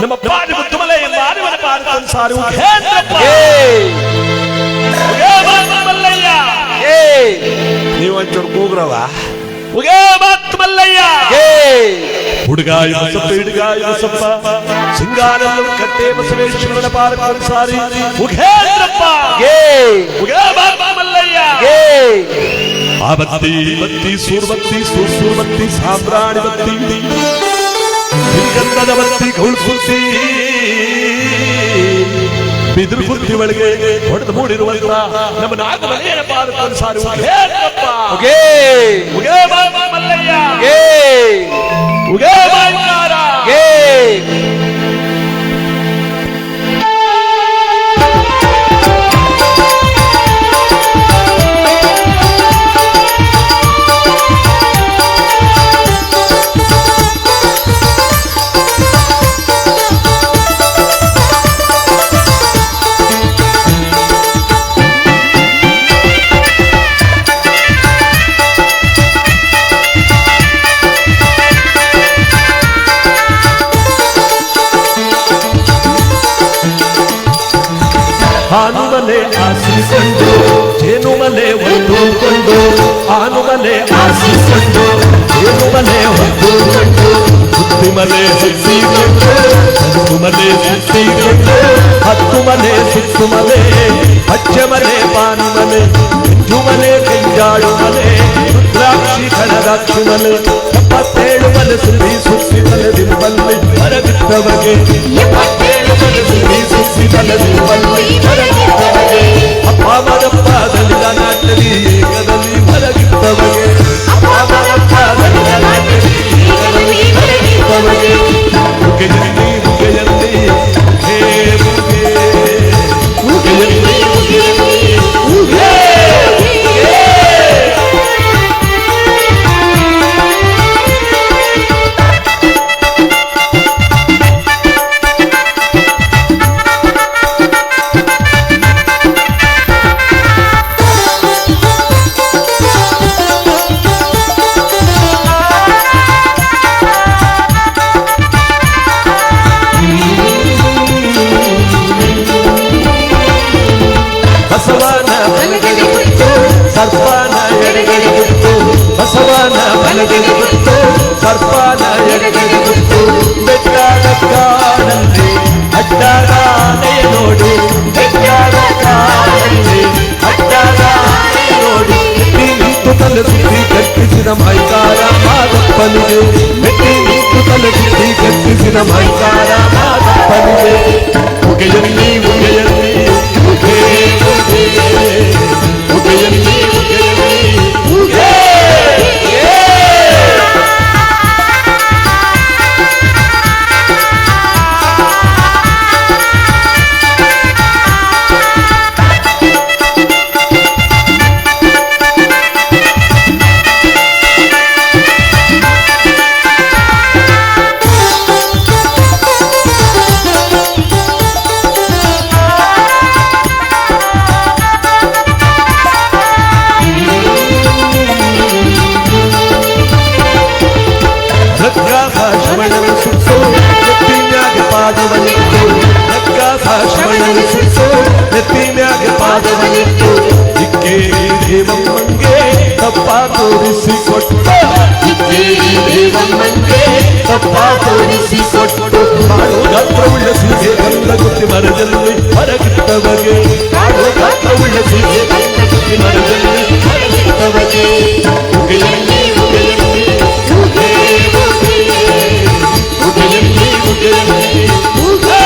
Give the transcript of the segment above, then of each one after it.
ನಮ್ಮ ಪಾಡಿ ಮುತ್ತುಮಲೆ ಮಾನವನ ಪಾದ ಸಂಸಾರ ನೀವು ಒಂಚೂರು ಕೂಗ್ರವ ಉಗೇ ಮಾತು ಮಲ್ಲಯ್ಯ ಹುಡುಗಾಯ ಬಸಪ್ಪ ಹಿಡುಗಾಯ ಬಸಪ್ಪ ಸಿಂಗಾರ ಕಟ್ಟೆ ಬಸವೇಶ್ವರನ ಪಾದ ಸಂಸಾರಿ ಉಗೇಂದ್ರಪ್ಪ ಉಗೇ ಮಾತು ಮಲ್ಲಯ್ಯ ಆ ಬತ್ತಿ ಬತ್ತಿ ಸೂರ್ಬತ್ತಿ ಸೂರ್ಬತ್ತಿ ಸಾಂಬ್ರಾಣಿ ಬತ್ತಿ ಗಂಧದ ಬತ್ತಿ ಗೌಳ್ಸುತ್ತಿ ಬಿದಿರು ಬುದ್ಧಿ ಒಳಗೆ ಹೊಡೆದು ಮೂಡಿರುವಂತ ನಮ್ಮ ನಾಗಮಲೆಯ ಪಾದ ಸಾರು ಮಲ್ಲಯ್ಯ ಉಗೇ ಬಾಯ್ಯಾರ ಆನುಮಲೆ ಆಶಿಸಂಡು ಜೇನುಮಲೆ ಹೊತ್ತುಕೊಂಡು ಆನುಮಲೆ ಆಶಿಸಂಡು ಜೇನುಮಲೆ ಹೊತ್ತುಕೊಂಡು ಸುತ್ತಿಮಲೆ ಸುತ್ತಿಕೊಂಡು ಹತ್ತುಮಲೆ ಸುತ್ತಿಕೊಂಡು ಹತ್ತುಮಲೆ ಸುತ್ತುಮಲೆ ಪಚ್ಚಮಲೆ ಪಾನುಮಲೆ ಜುಮಲೆ ಕೆಂಜಾಳುಮಲೆ ರುದ್ರಾಕ್ಷಿ ಕಣದಾಕ್ಷಿಮಲೆ 77 ಮಲೆ ಸುತ್ತಿಮಲೆ ದಿಬ್ಬಲ್ಲಿ ಹೊರಗಿದ್ದವಗೆ 77 ಮಲೆ ಸುತ್ತಿಮಲೆ ದಿಬ್ಬಲ್ಲಿ ಹೊರಗಿದ್ದವಗೆ ಅಪ್ಪಮರಪ್ಪ ದಲಿತ ನಾಟಲಿ ಏಕದಲ್ಲಿ ಹೊರಗಿದ್ದವಗೆ ಅಪ್ಪಮರಪ್ಪ ದಲಿತ ನಾಟಲಿ ಏಕದಲ್ಲಿ ಹೊರಗಿದ್ದವಗೆ ಮುಗೆಯಲ್ಲಿ ಮುಗೆಯಲ್ಲಿ ಹೇ ಮುಗೆ ಮುಗೆಯಲ್ಲಿ ಮುಗೆಯಲ್ಲಿ ಮುಗೆ ಬಸವನ ಬಲಗಡೆ ಬಿಟ್ಟು ಸರ್ಪನ ಎಡಗಡೆ ಬಿಟ್ಟು ಬಸವನ ಬಲಗಡೆ ಬಿಟ್ಟು ಸರ್ಪನ ಎಡಗಡೆ ಬಿಟ್ಟು ಬೆಟ್ಟದ ಕಾಡಲ್ಲಿ ಅಡ್ಡದ ಆನೆಯ ನೋಡಿ ಬೆಟ್ಟದ ಕಾಡಲ್ಲಿ ಅಡ್ಡದ ಆನೆಯ ನೋಡಿ ನಿಂತು ತಲೆ ಸುತ್ತಿ ಕಟ್ಟಿಸಿದ ಮೈಕಾರ ಮಾದಪ್ಪನಿಗೆ ಮೆಟ್ಟಿ ನಿಂತು ತಲೆ ಸುತ್ತಿ ಕಟ್ಟಿಸಿದ ಮೈಕಾರ ಮಾದಪ್ಪನಿಗೆ ಉಗೆಯಲ್ಲಿ ಉಗೆಯಲ್ಲಿ ಉಗೆ ಉಗೆಯಲ್ಲಿ ಉಗೆಯಲ್ಲಿ ಉಗೆ ಶ್ರವಣನ ಸುತ್ತು ನೆತ್ತಿಮ್ಯಾಗ ಪಾದವನಿಟ್ಟು ರಕ್ಕಾಸ ಶ್ರವಣನ ಸುತ್ತು ನೆತ್ತಿಮ್ಯಾಗ ಪಾದವನಿಟ್ಟು ಇಕ್ಕೇರಿ ದೇವಮ್ಮಂಗೆ ತಪ್ಪ ತೋರಿಸಿಕೊಟ್ಟ ಇಕ್ಕೇರಿ ದೇವಮ್ಮಂಗೆ ತಪ್ಪ ತೋರಿಸಿಕೊಟ್ಟು ಮಾಡು ಗಾತ್ರ ಉಳ್ಳ ಸೀಗೆ ಗಂಧ ಗುತ್ತಿ ಮರದಲ್ಲಿ ಹೊರಗಿಟ್ಟವಗೆ ಮಾಡು ಗಾತ್ರ ಉಳ್ಳ ಸೀಗೆ ಗಂಧ ಗುತ್ತಿ ಮರದಲ್ಲಿ ಹೊರಗಿಟ್ಟವಗೆ ಉಗೆಯಲ್ಲಿ ಉಗೆಯಲ್ಲಿ ಉಗೆ ಉಗೆಯಲ್ಲಿ ಉಗೆಯಲ್ಲಿ ಉಗೆ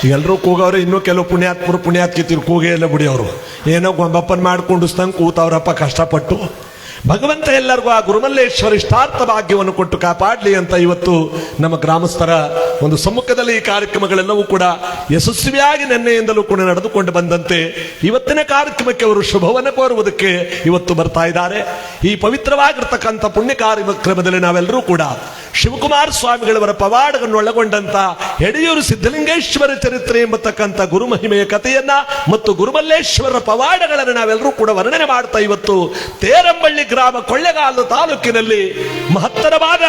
ಎಲ್ಲರೂ ಕೂಗವ್ರೆ, ಇನ್ನೂ ಕೆಲವು ಪುಣ್ಯಾತ್ಮರು ಪುಣ್ಯಾತ್ಕಿತಿರು ಕೂಗೇ ಎಲ್ಲ ಬಿಡಿಯವರು ಏನೋ ಗೊಂಬಪ್ಪನ್ ಮಾಡ್ಕೊಂಡಿಸ್ತಂಗೆ ಕೂತವ್ರಪ್ಪ ಕಷ್ಟಪಟ್ಟು. ಭಗವಂತ ಎಲ್ಲರಿಗೂ ಆ ಗುರುಮಲ್ಲೇಶ್ವರ ಇಷ್ಟಾರ್ಥ ಭಾಗ್ಯವನ್ನು ಕೊಟ್ಟು ಕಾಪಾಡಲಿ ಅಂತ ಇವತ್ತು ನಮ್ಮ ಗ್ರಾಮಸ್ಥರ ಒಂದು ಸಮ್ಮುಖದಲ್ಲಿ ಈ ಕಾರ್ಯಕ್ರಮಗಳೆಲ್ಲವೂ ಕೂಡ ಯಶಸ್ವಿಯಾಗಿ ನಿನ್ನೆಯಿಂದಲೂ ಕೂಡ ನಡೆದುಕೊಂಡು ಬಂದಂತೆ ಇವತ್ತಿನ ಕಾರ್ಯಕ್ರಮಕ್ಕೆ ಅವರು ಶುಭವನ್ನು ಕೋರುವುದಕ್ಕೆ ಇವತ್ತು ಬರ್ತಾ ಇದ್ದಾರೆ. ಈ ಪವಿತ್ರವಾಗಿರ್ತಕ್ಕಂಥ ಪುಣ್ಯ ಕಾರ್ಯಕ್ರಮದಲ್ಲಿ ನಾವೆಲ್ಲರೂ ಕೂಡ ಶಿವಕುಮಾರ ಸ್ವಾಮಿಗಳವರ ಪವಾಡಗಳನ್ನು ಒಳಗೊಂಡಂತ ಯಡಿಯೂರು ಸಿದ್ಧಲಿಂಗೇಶ್ವರ ಚರಿತ್ರೆ ಎಂಬತಕ್ಕಂಥ ಗುರುಮಹಿಮೆಯ ಕಥೆಯನ್ನ ಮತ್ತು ಗುರುಮಲ್ಲೇಶ್ವರ ಪವಾಡಗಳನ್ನು ನಾವೆಲ್ಲರೂ ಕೂಡ ವರ್ಣನೆ ಮಾಡ್ತಾ ಇವತ್ತು ತೇರಂಬಳ್ಳಿ ಗ್ರಾಮ ಕೊಳ್ಳೆಗಾಲ ತಾಲೂಕಿನಲ್ಲಿ ಮಹತ್ತರವಾದ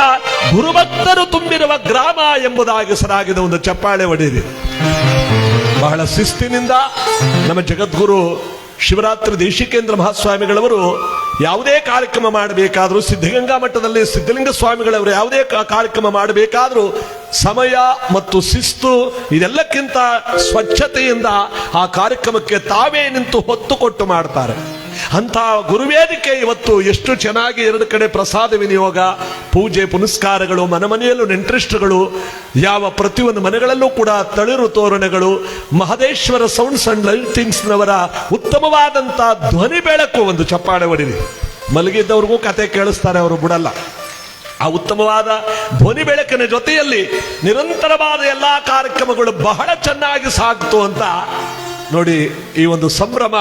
ಗುರುಭಕ್ತರು ತುಂಬಿರುವ ಗ್ರಾಮ ಎಂಬುದಾಗಿ ಹೆಸರಾಗಿದ ಒಂದು ಚಪ್ಪಾಳೆ ಹೊಡೆಯಿದೆ. ಬಹಳ ಶಿಸ್ತಿನಿಂದ ನಮ್ಮ ಜಗದ್ಗುರು ಶಿವರಾತ್ರಿ ದೇಶಿಕೇಂದ್ರ ಮಹಾಸ್ವಾಮಿಗಳವರು ಯಾವುದೇ ಕಾರ್ಯಕ್ರಮ ಮಾಡಬೇಕಾದ್ರೂ, ಸಿದ್ಧಗಂಗಾ ಮಠದಲ್ಲಿ ಸಿದ್ಧಲಿಂಗ ಸ್ವಾಮಿಗಳವರು ಯಾವುದೇ ಕಾರ್ಯಕ್ರಮ ಮಾಡಬೇಕಾದ್ರೂ ಸಮಯ ಮತ್ತು ಶಿಸ್ತು ಇದೆಲ್ಲಕ್ಕಿಂತ ಸ್ವಚ್ಛತೆಯಿಂದ ಆ ಕಾರ್ಯಕ್ರಮಕ್ಕೆ ತಾವೇ ನಿಂತು ಹೊತ್ತು ಕೊಟ್ಟು ಮಾಡ್ತಾರೆ. ಅಂತ ಗುರುವೇದಿಕೆ ಇವತ್ತು ಎಷ್ಟು ಚೆನ್ನಾಗಿ ಎರಡು ಕಡೆ ಪ್ರಸಾದ ವಿನಿಯೋಗ, ಪೂಜೆ ಪುನಸ್ಕಾರಗಳು, ಮನೆಯಲ್ಲೂ ನೆಂಟ್ರಿಸ್ಟ್ಗಳು, ಯಾವ ಪ್ರತಿಯೊಂದು ಮನೆಗಳಲ್ಲೂ ಕೂಡ ತಳಿರು ತೋರಣಗಳು, ಮಹದೇಶ್ವರ ಸೌಂಡ್ಸ್ ಅಂಡ್ ಲೈಟಿಂಗ್ಸ್ ನವರ ಉತ್ತಮವಾದಂತ ಧ್ವನಿ ಬೆಳಕು. ಒಂದು ಚಪ್ಪಾಳೆ ಹೊಡಿರಿ, ಮಲಗಿದ್ದವ್ರಿಗೂ ಕತೆ ಕೇಳಿಸ್ತಾರೆ, ಅವರು ಬಿಡಲ್ಲ. ಆ ಉತ್ತಮವಾದ ಧ್ವನಿ ಬೆಳಕಿನ ಜೊತೆಯಲ್ಲಿ ನಿರಂತರವಾದ ಎಲ್ಲಾ ಕಾರ್ಯಕ್ರಮಗಳು ಬಹಳ ಚೆನ್ನಾಗಿ ಸಾಗ್ತು ಅಂತ ನೋಡಿ. ಈ ಒಂದು ಸಂಭ್ರಮ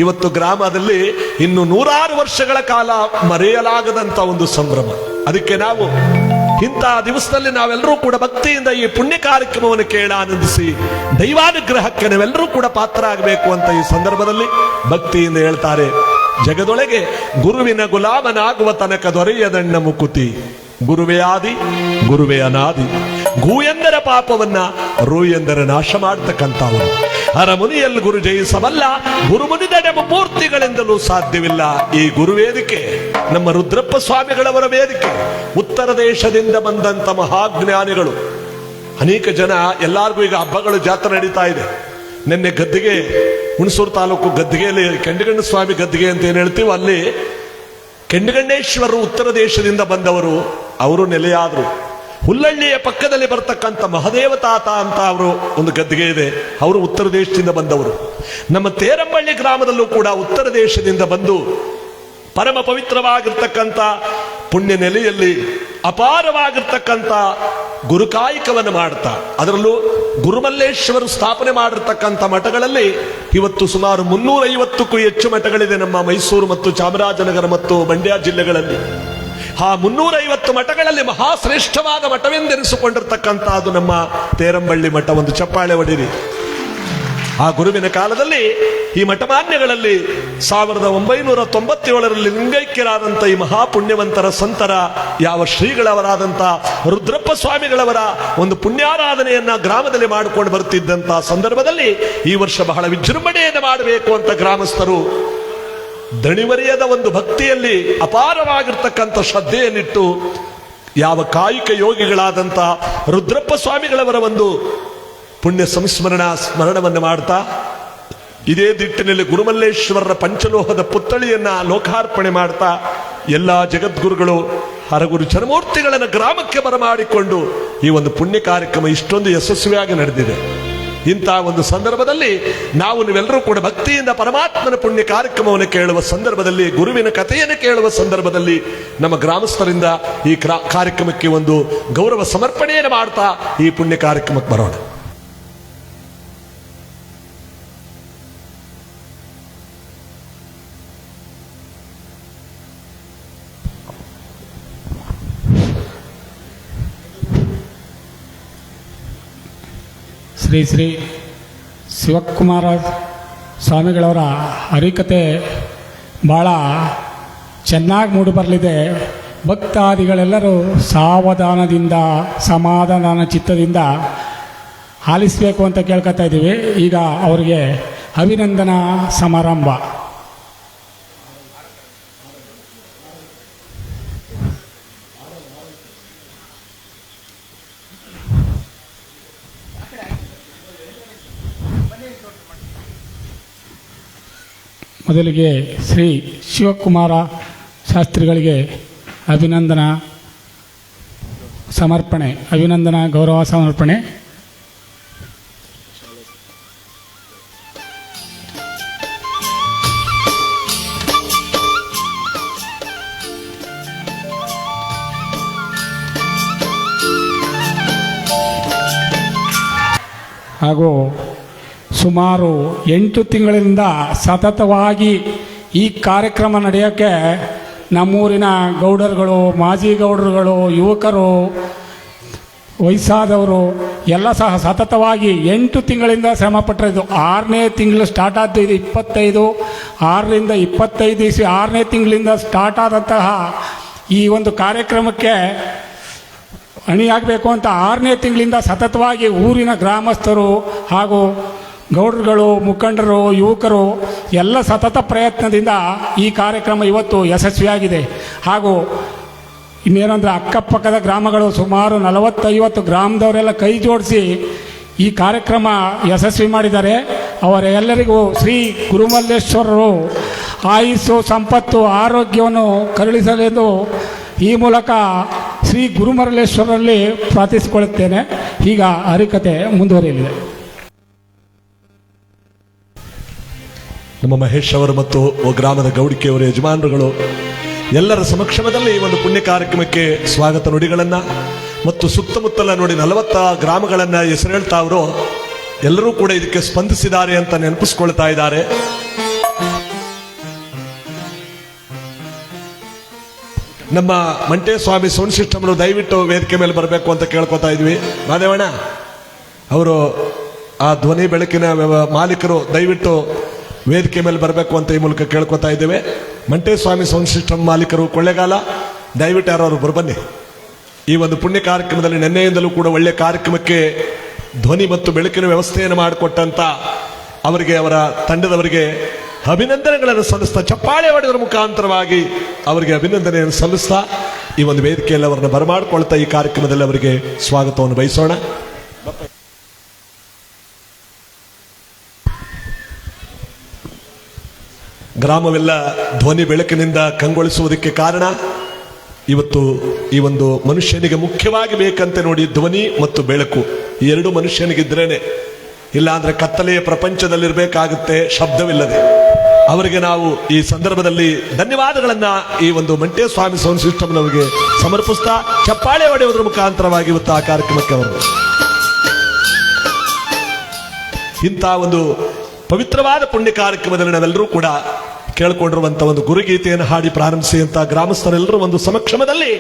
ಇವತ್ತು ಗ್ರಾಮದಲ್ಲಿ ಇನ್ನು 100 ವರ್ಷಗಳ ಕಾಲ ಮರೆಯಲಾಗದಂತ ಒಂದು ಸಂಭ್ರಮ. ಅದಕ್ಕೆ ನಾವು ಇಂಥ ದಿವಸದಲ್ಲಿ ನಾವೆಲ್ಲರೂ ಕೂಡ ಭಕ್ತಿಯಿಂದ ಈ ಪುಣ್ಯ ಕಾರ್ಯಕ್ರಮವನ್ನು ಕೇಳ ಆನಂದಿಸಿ ದೈವಾನುಗ್ರಹಕ್ಕೆ ನಾವೆಲ್ಲರೂ ಕೂಡ ಪಾತ್ರ ಆಗಬೇಕು ಅಂತ ಈ ಸಂದರ್ಭದಲ್ಲಿ ಭಕ್ತಿಯಿಂದ ಹೇಳ್ತಾರೆ. ಜಗದೊಳಗೆ ಗುರುವಿನ ಗುಲಾಮನಾಗುವ ತನಕ ದೊರೆಯದಣ್ಣ ಮುಕುತಿ, ಗುರುವೇ ಆದಿ ಗುರುವೇ ಅನಾದಿ, ಗು ಎಂದರೆ ಪಾಪವನ್ನ, ರು ಎಂದರೆ ನಾಶ ಮಾಡ್ತಕ್ಕಂಥವರು, ಹರಮುನಿಯಲ್ಲಿ ಗುರು ಜಯಿಸಬಲ್ಲ, ಗುರುಮುನಿದೆಡೆಮ ಮೂರ್ತಿಗಳೆಂದಲೂ ಸಾಧ್ಯವಿಲ್ಲ. ಈ ಗುರುವೇದಿಕೆ ನಮ್ಮ ರುದ್ರಪ್ಪ ಸ್ವಾಮಿಗಳವರ ವೇದಿಕೆ. ಉತ್ತರ ದೇಶದಿಂದ ಬಂದಂತ ಮಹಾಜ್ಞಾನಿಗಳು ಅನೇಕ ಜನ, ಎಲ್ಲಾರ್ಗೂ ಈಗ ಹಬ್ಬಗಳು ಜಾತ್ರೆ ನಡೀತಾ ಇದೆ. ನಿನ್ನೆ ಗದ್ದಿಗೆ, ಹುಣಸೂರು ತಾಲೂಕು ಗದ್ದಿಗೆಯಲ್ಲಿ ಕೆಂಡಗಣ್ಣ ಸ್ವಾಮಿ ಗದ್ದಿಗೆ ಅಂತ ಏನ್ ಹೇಳ್ತೀವಿ, ಅಲ್ಲಿ ಕೆಂಡಗಣ್ಣೇಶ್ವರರು ಉತ್ತರ ದೇಶದಿಂದ ಬಂದವರು, ಅವರು ನೆಲೆಯಾದರು. ಹುಲ್ಲಳ್ಳಿಯ ಪಕ್ಕದಲ್ಲಿ ಬರ್ತಕ್ಕಂಥ ಮಹದೇವ ತಾತ ಅಂತ ಅವರು ಒಂದು ಗದ್ದಿಗೆ ಇದೆ, ಅವರು ಉತ್ತರ ದೇಶದಿಂದ ಬಂದವರು. ನಮ್ಮ ತೇರಂಬಳ್ಳಿ ಗ್ರಾಮದಲ್ಲೂ ಕೂಡ ಉತ್ತರ ದೇಶದಿಂದ ಬಂದು ಪರಮ ಪವಿತ್ರವಾಗಿರ್ತಕ್ಕಂಥ ಪುಣ್ಯ ನೆಲೆಯಲ್ಲಿ ಅಪಾರವಾಗಿರ್ತಕ್ಕಂಥ ಗುರುಕಾಯಿಕವನ್ನು ಮಾಡ್ತಾ, ಅದರಲ್ಲೂ ಗುರುಮಲ್ಲೇಶ್ವರು ಸ್ಥಾಪನೆ ಮಾಡಿರ್ತಕ್ಕಂಥ ಮಠಗಳಲ್ಲಿ ಇವತ್ತು ಸುಮಾರು 350ಕ್ಕೂ ಹೆಚ್ಚು ಮಠಗಳಿದೆ ನಮ್ಮ ಮೈಸೂರು ಮತ್ತು ಚಾಮರಾಜನಗರ ಮತ್ತು ಮಂಡ್ಯ ಜಿಲ್ಲೆಗಳಲ್ಲಿ. ಆ 350 ಮಠಗಳಲ್ಲಿ ಮಹಾಶ್ರೇಷ್ಠವಾದ ಮಠವೆಂದೆನಿಸಿಕೊಂಡಿರ್ತಕ್ಕಂಥದ್ದು ನಮ್ಮ ತೇರಂಬಳ್ಳಿ ಮಠ. ಒಂದು ಚಪ್ಪಾಳೆ ಹೊಡಿರಿ. ಆ ಗುರುವಿನ ಕಾಲದಲ್ಲಿ ಈ ಮಠಮಾನ್ಯಗಳಲ್ಲಿ 1997ರಲ್ಲಿ ಲಿಂಗೈಕ್ಯರಾದಂಥ ಈ ಮಹಾಪುಣ್ಯವಂತರ ಸಂತರ ಯಾವ ಶ್ರೀಗಳವರಾದಂಥ ರುದ್ರಪ್ಪ ಸ್ವಾಮಿಗಳವರ ಒಂದು ಪುಣ್ಯಾರಾಧನೆಯನ್ನ ಗ್ರಾಮದಲ್ಲಿ ಮಾಡಿಕೊಂಡು ಬರ್ತಿದ್ದಂಥ ಸಂದರ್ಭದಲ್ಲಿ ಈ ವರ್ಷ ಬಹಳ ವಿಜೃಂಭಣೆಯನ್ನು ಮಾಡಬೇಕು ಅಂತ ಗ್ರಾಮಸ್ಥರು ದಣಿವರಿಯದ ಒಂದು ಭಕ್ತಿಯಲ್ಲಿ ಅಪಾರವಾಗಿರ್ತಕ್ಕಂಥ ಶ್ರದ್ಧೆಯನ್ನಿಟ್ಟು ಯಾವ ಕಾಯಿಕ ಯೋಗಿಗಳಾದಂಥ ರುದ್ರಪ್ಪ ಸ್ವಾಮಿಗಳವರ ಒಂದು ಪುಣ್ಯ ಸ್ಮರಣವನ್ನು ಮಾಡ್ತಾ ಇದೇ ದಿಟ್ಟಿನಲ್ಲಿ ಗುರುಮಲ್ಲೇಶ್ವರರ ಪಂಚಲೋಹದ ಪುತ್ಥಳಿಯನ್ನ ಲೋಕಾರ್ಪಣೆ ಮಾಡ್ತಾ ಎಲ್ಲ ಜಗದ್ಗುರುಗಳು ಹರಗುರು ಚರಮೂರ್ತಿಗಳನ್ನು ಗ್ರಾಮಕ್ಕೆ ಬರಮಾಡಿಕೊಂಡು ಈ ಒಂದು ಪುಣ್ಯ ಕಾರ್ಯಕ್ರಮ ಇಷ್ಟೊಂದು ಯಶಸ್ವಿಯಾಗಿ ನಡೆದಿದೆ. ಇಂಥ ಒಂದು ಸಂದರ್ಭದಲ್ಲಿ ನಾವು ನೀವೆಲ್ಲರೂ ಕೂಡ ಭಕ್ತಿಯಿಂದ ಪರಮಾತ್ಮನ ಪುಣ್ಯ ಕಾರ್ಯಕ್ರಮವನ್ನು ಕೇಳುವ ಸಂದರ್ಭದಲ್ಲಿ, ಗುರುವಿನ ಕಥೆಯನ್ನು ಕೇಳುವ ಸಂದರ್ಭದಲ್ಲಿ ನಮ್ಮ ಗ್ರಾಮಸ್ಥರಿಂದ ಈ ಕಾರ್ಯಕ್ರಮಕ್ಕೆ ಒಂದು ಗೌರವ ಸಮರ್ಪಣೆಯನ್ನು ಮಾಡ್ತಾ ಈ ಪುಣ್ಯ ಕಾರ್ಯಕ್ರಮಕ್ಕೆ ಬರೋಣ. ಶ್ರೀ ಶ್ರೀ ಶಿವಕುಮಾರ ಸ್ವಾಮಿಗಳವರ ಹರಿಕತೆ ಭಾಳ ಚೆನ್ನಾಗಿ ಮೂಡಿಬರಲಿದೆ. ಭಕ್ತಾದಿಗಳೆಲ್ಲರೂ ಸಾವಧಾನದಿಂದ ಸಮಾಧಾನ ಚಿತ್ತದಿಂದ ಆಲಿಸಬೇಕು ಅಂತ ಕೇಳ್ಕೊತಾ ಇದ್ದೀವಿ. ಈಗ ಅವರಿಗೆ ಅಭಿನಂದನಾ ಸಮಾರಂಭ. ಮೊದಲಿಗೆ ಶ್ರೀ ಶಿವಕುಮಾರ ಶಾಸ್ತ್ರಿಗಳಿಗೆ ಅಭಿನಂದನಾ ಗೌರವ ಸಮರ್ಪಣೆ. ಹಾಗೂ ಸುಮಾರು 8 ತಿಂಗಳಿಂದ ಸತತವಾಗಿ ಈ ಕಾರ್ಯಕ್ರಮ ನಡೆಯೋಕ್ಕೆ ನಮ್ಮೂರಿನ ಗೌಡರುಗಳು, ಮಾಜಿ ಗೌಡರುಗಳು, ಯುವಕರು, ವಯಸ್ಸಾದವರು ಎಲ್ಲ ಸಹ ಸತತವಾಗಿ 8 ತಿಂಗಳಿಂದ ಶ್ರಮಪಟ್ಟರು. ಇದು 6ನೇ ತಿಂಗಳು ಸ್ಟಾರ್ಟ್ ಆದ್ದು. ಇದು 25, 6ರಿಂದ 25 ಇಸ್ವಿ 6ನೇ ತಿಂಗಳಿಂದ ಸ್ಟಾರ್ಟ್ ಆದಂತಹ ಈ ಒಂದು ಕಾರ್ಯಕ್ರಮಕ್ಕೆ ಅಣಿಯಾಗಬೇಕು ಅಂತ 6ನೇ ತಿಂಗಳಿಂದ ಸತತವಾಗಿ ಊರಿನ ಗ್ರಾಮಸ್ಥರು ಹಾಗೂ ಗೌಡರುಗಳು, ಮುಖಂಡರು, ಯುವಕರು ಎಲ್ಲ ಸತತ ಪ್ರಯತ್ನದಿಂದ ಈ ಕಾರ್ಯಕ್ರಮ ಇವತ್ತು ಯಶಸ್ವಿಯಾಗಿದೆ. ಹಾಗೂ ಇನ್ನೇನಂದರೆ ಅಕ್ಕಪಕ್ಕದ ಗ್ರಾಮಗಳು ಸುಮಾರು 40-50 ಗ್ರಾಮದವರೆಲ್ಲ ಕೈ ಜೋಡಿಸಿ ಈ ಕಾರ್ಯಕ್ರಮ ಯಶಸ್ವಿ ಮಾಡಿದ್ದಾರೆ. ಅವರೆಲ್ಲರಿಗೂ ಶ್ರೀ ಗುರುಮಲ್ಲೇಶ್ವರರು ಆಯುಸ್ಸು, ಸಂಪತ್ತು, ಆರೋಗ್ಯವನ್ನು ಕರುಣಿಸಲೆಂದು ಈ ಮೂಲಕ ಶ್ರೀ ಗುರುಮಲ್ಲೇಶ್ವರರಲ್ಲಿ ಪ್ರಾರ್ಥಿಸಿಕೊಳ್ಳುತ್ತೇನೆ. ಈಗ ಹರಿಕತೆ ಮುಂದುವರಿಯಲಿದೆ. ನಮ್ಮ ಮಹೇಶ್ ಅವರು ಮತ್ತು ಗ್ರಾಮದ ಗೌಡಿಕೆಯವರ ಯಜಮಾನರುಗಳು ಎಲ್ಲರ ಸಮಕ್ಷಮದಲ್ಲಿ ಈ ಒಂದು ಪುಣ್ಯ ಕಾರ್ಯಕ್ರಮಕ್ಕೆ ಸ್ವಾಗತ ನುಡಿಗಳನ್ನು ಮತ್ತು ಸುತ್ತಮುತ್ತಲ ನೋಡಿ 40 ಗ್ರಾಮಗಳನ್ನು ಹೆಸರೇಳ್ತಾ ಅವರು ಎಲ್ಲರೂ ಕೂಡ ಇದಕ್ಕೆ ಸ್ಪಂದಿಸಿದ್ದಾರೆ ಅಂತ ನೆನಪಿಸ್ಕೊಳ್ತಾ ಇದ್ದಾರೆ. ನಮ್ಮ ಮಂಟೇಸ್ವಾಮಿ ಸೌಂಡ್ ಸಿಸ್ಟಮ್ ದಯವಿಟ್ಟು ವೇದಿಕೆ ಮೇಲೆ ಬರಬೇಕು ಅಂತ ಕೇಳ್ಕೊತಾ ಇದ್ವಿ. ಮಾದೇವಣ್ಣ ಅವರು ಆ ಧ್ವನಿ ಬೆಳಕಿನ ಮಾಲೀಕರು ದಯವಿಟ್ಟು ವೇದಿಕೆ ಮೇಲೆ ಬರಬೇಕು ಅಂತ ಈ ಮೂಲಕ ಕೇಳ್ಕೊತಾ ಇದ್ದೇವೆ. ಮಂಟೇಸ್ವಾಮಿ ಸೌಂಡ್ ಸಿಸ್ಟಮ್ ಮಾಲೀಕರು ಕೊಳ್ಳೇಗಾಲ ದಯವಿಟ್ಟು ಯಾರು ಬನ್ನಿ. ಈ ಒಂದು ಪುಣ್ಯ ಕಾರ್ಯಕ್ರಮದಲ್ಲಿ ನಿನ್ನೆಯಿಂದಲೂ ಕೂಡ ಒಳ್ಳೆಯ ಕಾರ್ಯಕ್ರಮಕ್ಕೆ ಧ್ವನಿ ಮತ್ತು ಬೆಳಕಿನ ವ್ಯವಸ್ಥೆಯನ್ನು ಮಾಡಿಕೊಟ್ಟಂತ ಅವರಿಗೆ, ಅವರ ತಂಡದವರಿಗೆ ಅಭಿನಂದನೆಗಳನ್ನು ಸಲ್ಲಿಸ್ತಾ, ಚಪ್ಪಾಳೆ ಹೊಡೆದರ ಮುಖಾಂತರವಾಗಿ ಅವರಿಗೆ ಅಭಿನಂದನೆಯನ್ನು ಸಲ್ಲಿಸ್ತಾ ಈ ಒಂದು ವೇದಿಕೆಯಲ್ಲಿ ಅವರನ್ನು ಬರಮಾಡಿಕೊಳ್ತಾ ಈ ಕಾರ್ಯಕ್ರಮದಲ್ಲಿ ಅವರಿಗೆ ಸ್ವಾಗತವನ್ನು ಬಯಸೋಣ. ಗ್ರಾಮವೆಲ್ಲ ಧ್ವನಿ ಬೆಳಕಿನಿಂದ ಕಂಗೊಳಿಸುವುದಕ್ಕೆ ಕಾರಣ ಇವತ್ತು ಈ ಒಂದು ಮನುಷ್ಯನಿಗೆ ಮುಖ್ಯವಾಗಿ ಬೇಕಂತೆ ನೋಡಿ, ಧ್ವನಿ ಮತ್ತು ಬೆಳಕು. ಈ ಎರಡು ಮನುಷ್ಯನಿಗಿದ್ರೇನೆ, ಇಲ್ಲ ಅಂದ್ರೆ ಕತ್ತಲೆಯ ಪ್ರಪಂಚದಲ್ಲಿರಬೇಕಾಗುತ್ತೆ ಶಬ್ದವಿಲ್ಲದೆ. ಅವರಿಗೆ ನಾವು ಈ ಸಂದರ್ಭದಲ್ಲಿ ಧನ್ಯವಾದಗಳನ್ನ ಈ ಒಂದು ಮಂಟೇಸ್ವಾಮಿ ಸೌಂಡ್ ಸಿಸ್ಟಮ್ ನಮಗೆ ಸಮರ್ಪಿಸ್ತಾ ಚಪ್ಪಾಳೆ ಹೊಡೆಯುವುದರ ಮುಖಾಂತರವಾಗಿ ಇವತ್ತು ಆ ಕಾರ್ಯಕ್ರಮಕ್ಕೆ ಅವರು ಇಂಥ ಒಂದು ಪವಿತ್ರವಾದ ಪುಣ್ಯ ಕಾರ್ಯಕ್ರಮದಲ್ಲಿ ನಾವೆಲ್ಲರೂ ಕೂಡ ಕೇಳ್ಕೊಂಡಿರುವಂತ ಒಂದು ಗುರುಗೀತೆಯನ್ನು ಹಾಡಿ ಪ್ರಾರಂಭಿಸಿ ಅಂತ ಗ್ರಾಮಸ್ಥರೆಲ್ಲರೂ ಒಂದು ಸಮಕ್ಷಮದಲ್ಲಿ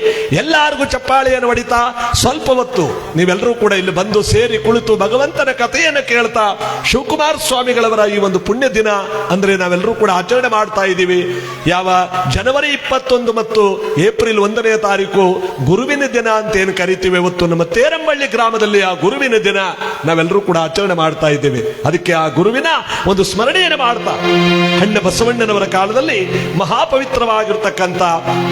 ಎಲ್ಲರಿಗೂ ಚಪ್ಪಾಳೆಯನ್ನು ಹೊಡಿತಾ ಸ್ವಲ್ಪ ಹೊತ್ತು ನೀವೆಲ್ಲರೂ ಕೂಡ ಇಲ್ಲಿ ಬಂದು ಸೇರಿ ಕುಳಿತು ಭಗವಂತನ ಕಥೆಯನ್ನು ಕೇಳ್ತಾ ಶಿವಕುಮಾರ ಸ್ವಾಮಿಗಳವರ ಈ ಒಂದು ಪುಣ್ಯ ದಿನ ಅಂದ್ರೆ ನಾವೆಲ್ಲರೂ ಕೂಡ ಆಚರಣೆ ಮಾಡ್ತಾ ಇದ್ದೀವಿ. ಯಾವ ಜನವರಿ 21 ಮತ್ತು ಏಪ್ರಿಲ್ 1ನೇ ತಾರೀಕು ಗುರುವಿನ ದಿನ ಅಂತ ಏನು ಕರಿತೀವಿ, ಇವತ್ತು ನಮ್ಮ ತೇರಂಬಳ್ಳಿ ಗ್ರಾಮದಲ್ಲಿ ಆ ಗುರುವಿನ ದಿನ ನಾವೆಲ್ಲರೂ ಕೂಡ ಆಚರಣೆ ಮಾಡ್ತಾ ಇದ್ದೇವೆ. ಅದಕ್ಕೆ ಆ ಗುರುವಿನ ಒಂದು ಸ್ಮರಣೆಯನ್ನು ಮಾಡ್ತಾ ಹಣ್ಣ ಬಸವಣ್ಣನವರ ಕಾಲದಲ್ಲಿ ಮಹಾಪವಿತ್ರವಾಗಿರ್ತಕ್ಕಂಥ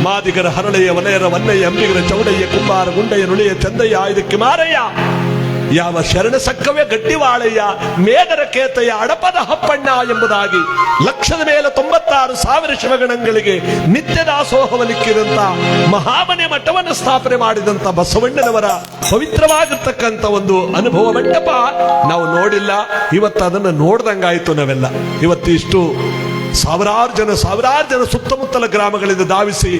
ಮಾದಿಗರ ಹರಳೆಯ ವಲಯರ ವನ್ನಯ್ಯ ಅಂಬಿಗರ ಚೌಡಯ್ಯ ಕುಂಬಾರ ಗುಂಡಯ್ಯ ನುಳಿಯ ಚಂದಯ್ಯ ಇದಕ್ಕೆ ಮಾರಯ್ಯ ಯಾವ ಶರಣ ಸಕ್ಕವ್ಯ ಗಟ್ಟಿವಾಳಯ್ಯ ಮೇಘರ ಕೇತಯ್ಯ ಅಡಪದ ಹಪ್ಪಣ್ಣ ಎಂಬುದಾಗಿ ಲಕ್ಷದ ಮೇಲೆ 96,000 ಶಿವಗಣಗಳಿಗೆ ನಿತ್ಯ ದಾಸೋಹವಲಿಕ್ಕಿದಂತ ಮಹಾಮನೆ ಮಠವನ್ನು ಸ್ಥಾಪನೆ ಮಾಡಿದಂತ ಬಸವಣ್ಣನವರ ಪವಿತ್ರವಾಗಿರ್ತಕ್ಕಂಥ ಒಂದು ಅನುಭವ ಮಂಟಪ ನಾವು ನೋಡಿಲ್ಲ. ಇವತ್ತು ಅದನ್ನು ನೋಡ್ದಂಗಾಯ್ತು ನಾವೆಲ್ಲ. ಇವತ್ತು ಇಷ್ಟು ಸಾವಿರಾರು ಜನ ಸುತ್ತಮುತ್ತಲ ಗ್ರಾಮಗಳಿಂದ ಧಾವಿಸಿ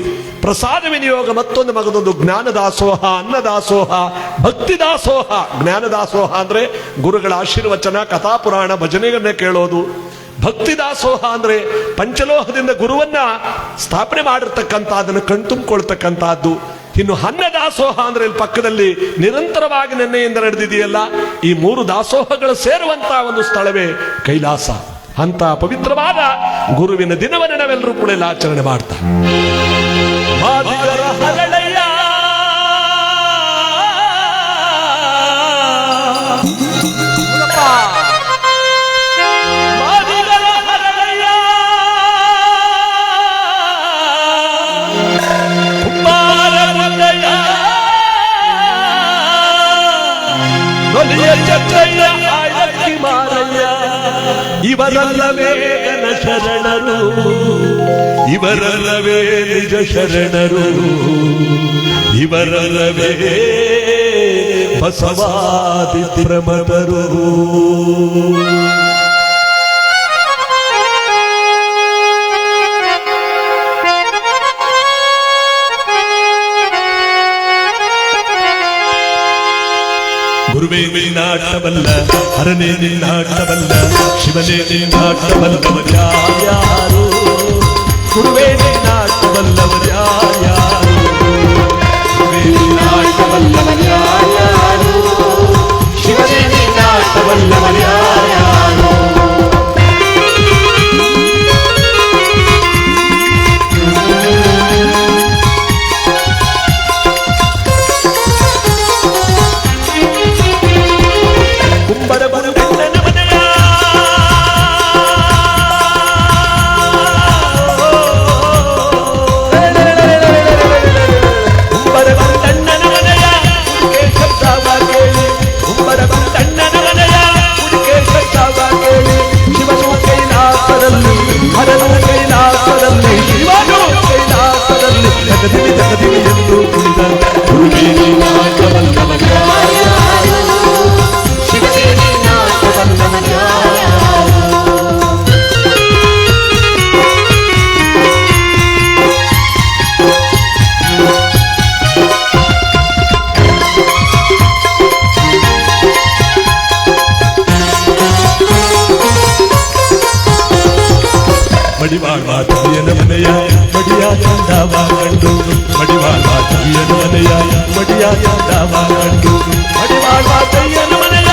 ಪ್ರಸಾದ ವಿನಿಯೋಗ, ಮತ್ತೊಂದು ಮಗದೊಂದು ಜ್ಞಾನ ದಾಸೋಹ, ಅನ್ನ ದಾಸೋಹ, ಭಕ್ತಿ ದಾಸೋಹ. ಜ್ಞಾನ ದಾಸೋಹ ಅಂದ್ರೆ ಗುರುಗಳ ಆಶೀರ್ವಚನ, ಕಥಾಪುರಾಣ, ಭಜನೆಗಳನ್ನ ಕೇಳೋದು. ಭಕ್ತಿ ದಾಸೋಹ ಅಂದ್ರೆ ಪಂಚಲೋಹದಿಂದ ಗುರುವನ್ನ ಸ್ಥಾಪನೆ ಮಾಡಿರ್ತಕ್ಕಂಥ ಅದನ್ನು ಕಣ್ತುಂಬಿಕೊಳ್ತಕ್ಕಂಥದ್ದು. ಇನ್ನು ಅನ್ನ ದಾಸೋಹ ಅಂದ್ರೆ ಇಲ್ಲಿ ಪಕ್ಕದಲ್ಲಿ ನಿರಂತರವಾಗಿ ನಿನ್ನೆಯಿಂದ ನಡೆದಿದೆಯಲ್ಲ, ಈ 3 ದಾಸೋಹಗಳು ಸೇರುವಂತಹ ಒಂದು ಸ್ಥಳವೇ ಕೈಲಾಸ. ಅಂತ ಪವಿತ್ರವಾದ ಗುರುವಿನ ದಿನವನ್ನು ನಾವೆಲ್ಲರೂ ಕೂಡ ಇಲ್ಲಿ ಆಚರಣೆ ಮಾಡ್ತಾ ಮಾದಿಗರ ಹರಳೆಯ ಮಾದಿಗರ ಹರಳೆಯ ಕುಂಬಾರ ಗುಂಡಯ್ಯ ನುಲಿಯ ಚಂದ್ರಯ್ಯ ಆಯಕ್ಕಿ ಮಾರಯ್ಯ ಇವರಲ್ಲವೇ ಘನ ಶರಣರು, ಇವರಲ್ಲವೇ ನಿಜ ಶರಣರು, ಇವರಲ್ಲವೇ ಬಸವಾದಿ ಪ್ರಮದರು. ಗುರುವೇ ನಿನ್ನಾಟವಲ್ಲ ಹರನೇ ನಿನ್ನಾಟವಲ್ಲ ಶಿವನೇ ನಿನ್ನಾಟವಲ್ಲವರ್ಯಾರು ಗುರುವೇ ನಿನ್ನಾಟವಲ್ಲವರ್ಯಾರು ಗುರುವೇ ನಿನ್ನಾಟವಲ್ಲವರ್ಯಾರು ಶಿವನೇ ನಿನ್ನಾಟವಲ್ಲವರ್ಯಾರು ಮಡಿವಾಳ ಕವಿಯನ ಮನೆಯ ಮಡಿಯ ಚಂದವ ಕಂಡು ಮಡಿವಾಳ ಕವಿಯನ ಮನೆಯ ಮಡಿಯ ಚಂದವ ಕಂಡು ಮಡಿವಾಳ ಕವಿಯನ ಮನೆಯ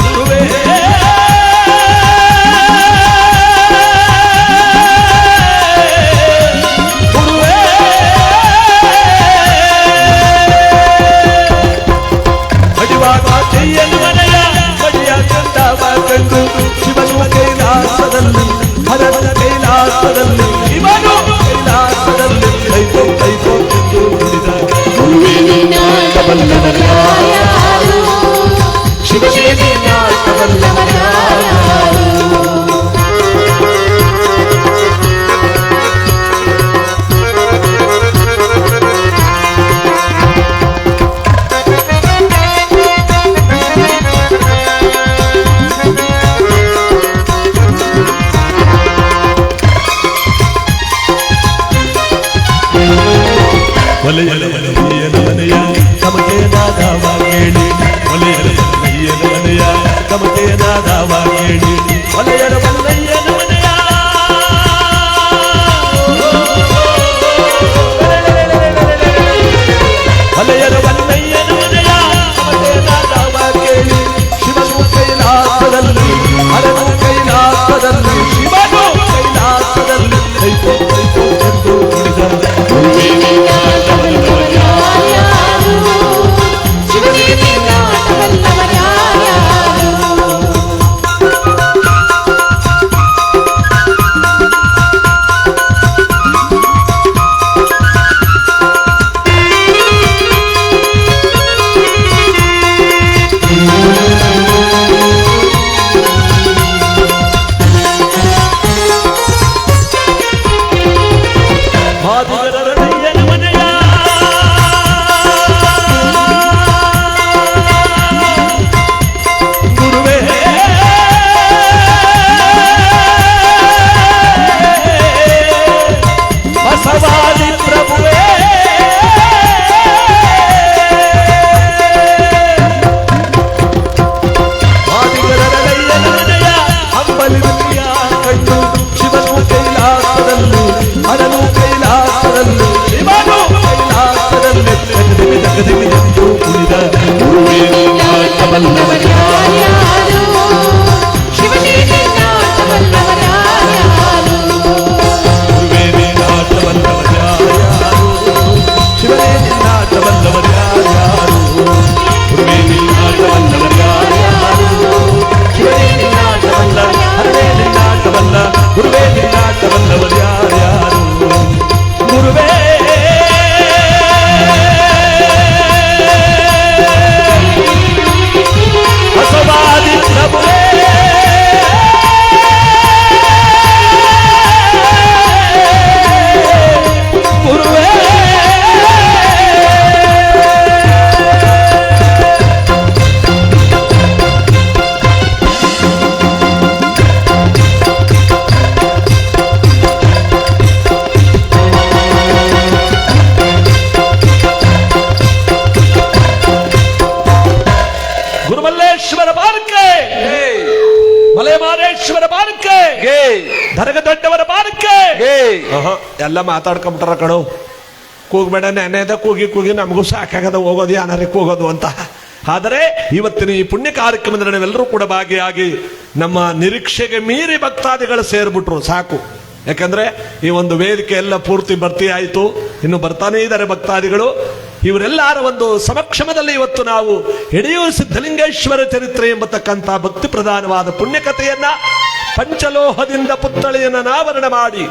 ಗುರುವೇ ಗುರುವೇ ಮಡಿವಾಳ ಕವಿಯನ ಮನೆಯ ಮಡಿಯ ಚಂದವ ಕಂಡು ಶಿವನು ಕೈಲಾಸದಲ್ಲಿ ಹರನ ಕೈಲಾಸದಲ್ಲಿ ಶಿವನು ಕೈಲಾಸದಲ್ಲಿ ಕೈಕೋ ಕೈಕೋ ಎಂದು ನುಡಿದ ಗುರುವೇ ನಿನ್ನಾಟವಲ್ಲವರ್ಯಾರು ಶಿವನೇ ನಿನ್ನಾಟವಲ್ಲವರ್ಯಾರು ಒಲೆಯಲ ಮನೆಯನ ಮನೆಯ ಕಮಕೆ ನಾದವ ಕೇಳಿ ಒಲೆಯಲ ಮನೆಯನ ಮನೆಯ ಕಮಕೆ ನಾದವ ಕೇಳಿ ಒಲೆಯಲ ಮನೆಯನ ಮನೆಯ ಒಲೆಯಲ ಮನೆಯನ ಮನೆಯ ಕಮಕೆ ನಾದವ ಕೇಳಿ ಶಿವನು ಕೈಲಾಸದಲ್ಲಿ ಹರನು ಕೈಲಾಸದಲ್ಲಿ ಶಿವನು ಕೈಲಾಸದಲ್ಲಿ ಕೈಕೋ ಕೈಕೋ ಎಂದು ನುಡಿದ ಧರಗ ದೊಡ್ಡವರ ಬಾರಕ್ಕೆ ಎಲ್ಲ ಮಾತಾಡ್ಕೊಂಬಿಟ್ರ ಕಣೋ. ಕೂಗ್ಬೇಡ, ನೆನೆದ ಕೂಗಿ ಕೂಗಿ ನಮಗೂ ಸಾಕಾಗದ ಹೋಗೋದು, ಯಾನರಿಗೆ ಹೋಗೋದು ಅಂತ. ಆದರೆ ಇವತ್ತಿನ ಈ ಪುಣ್ಯ ಕಾರ್ಯಕ್ರಮದಲ್ಲಿ ನಾವೆಲ್ಲರೂ ಕೂಡ ಭಾಗಿಯಾಗಿ ನಮ್ಮ ನಿರೀಕ್ಷೆಗೆ ಮೀರಿ ಭಕ್ತಾದಿಗಳು ಸೇರ್ಬಿಟ್ರು. ಸಾಕು. ಯಾಕಂದ್ರೆ ಈ ಒಂದು ವೇದಿಕೆ ಎಲ್ಲ ಪೂರ್ತಿ ಭರ್ತಿ ಆಯಿತು, ಇನ್ನು ಬರ್ತಾನೇ ಇದ್ದಾರೆ ಭಕ್ತಾದಿಗಳು. ಇವರೆಲ್ಲರ ಒಂದು ಸಮಕ್ಷಮದಲ್ಲಿ ಇವತ್ತು ನಾವು ಯಡಿಯೂರು ಸಿದ್ಧಲಿಂಗೇಶ್ವರ ಚರಿತ್ರೆ ಎಂಬತಕ್ಕಂಥ ಭಕ್ತಿ ಪ್ರಧಾನವಾದ ಪುಣ್ಯಕಥೆಯನ್ನ ಪಂಚಲೋಹದಿಂದ ಪುತ್ಥಳಿಯನ್ನು ಅನಾವರಣ ಮಾಡಿ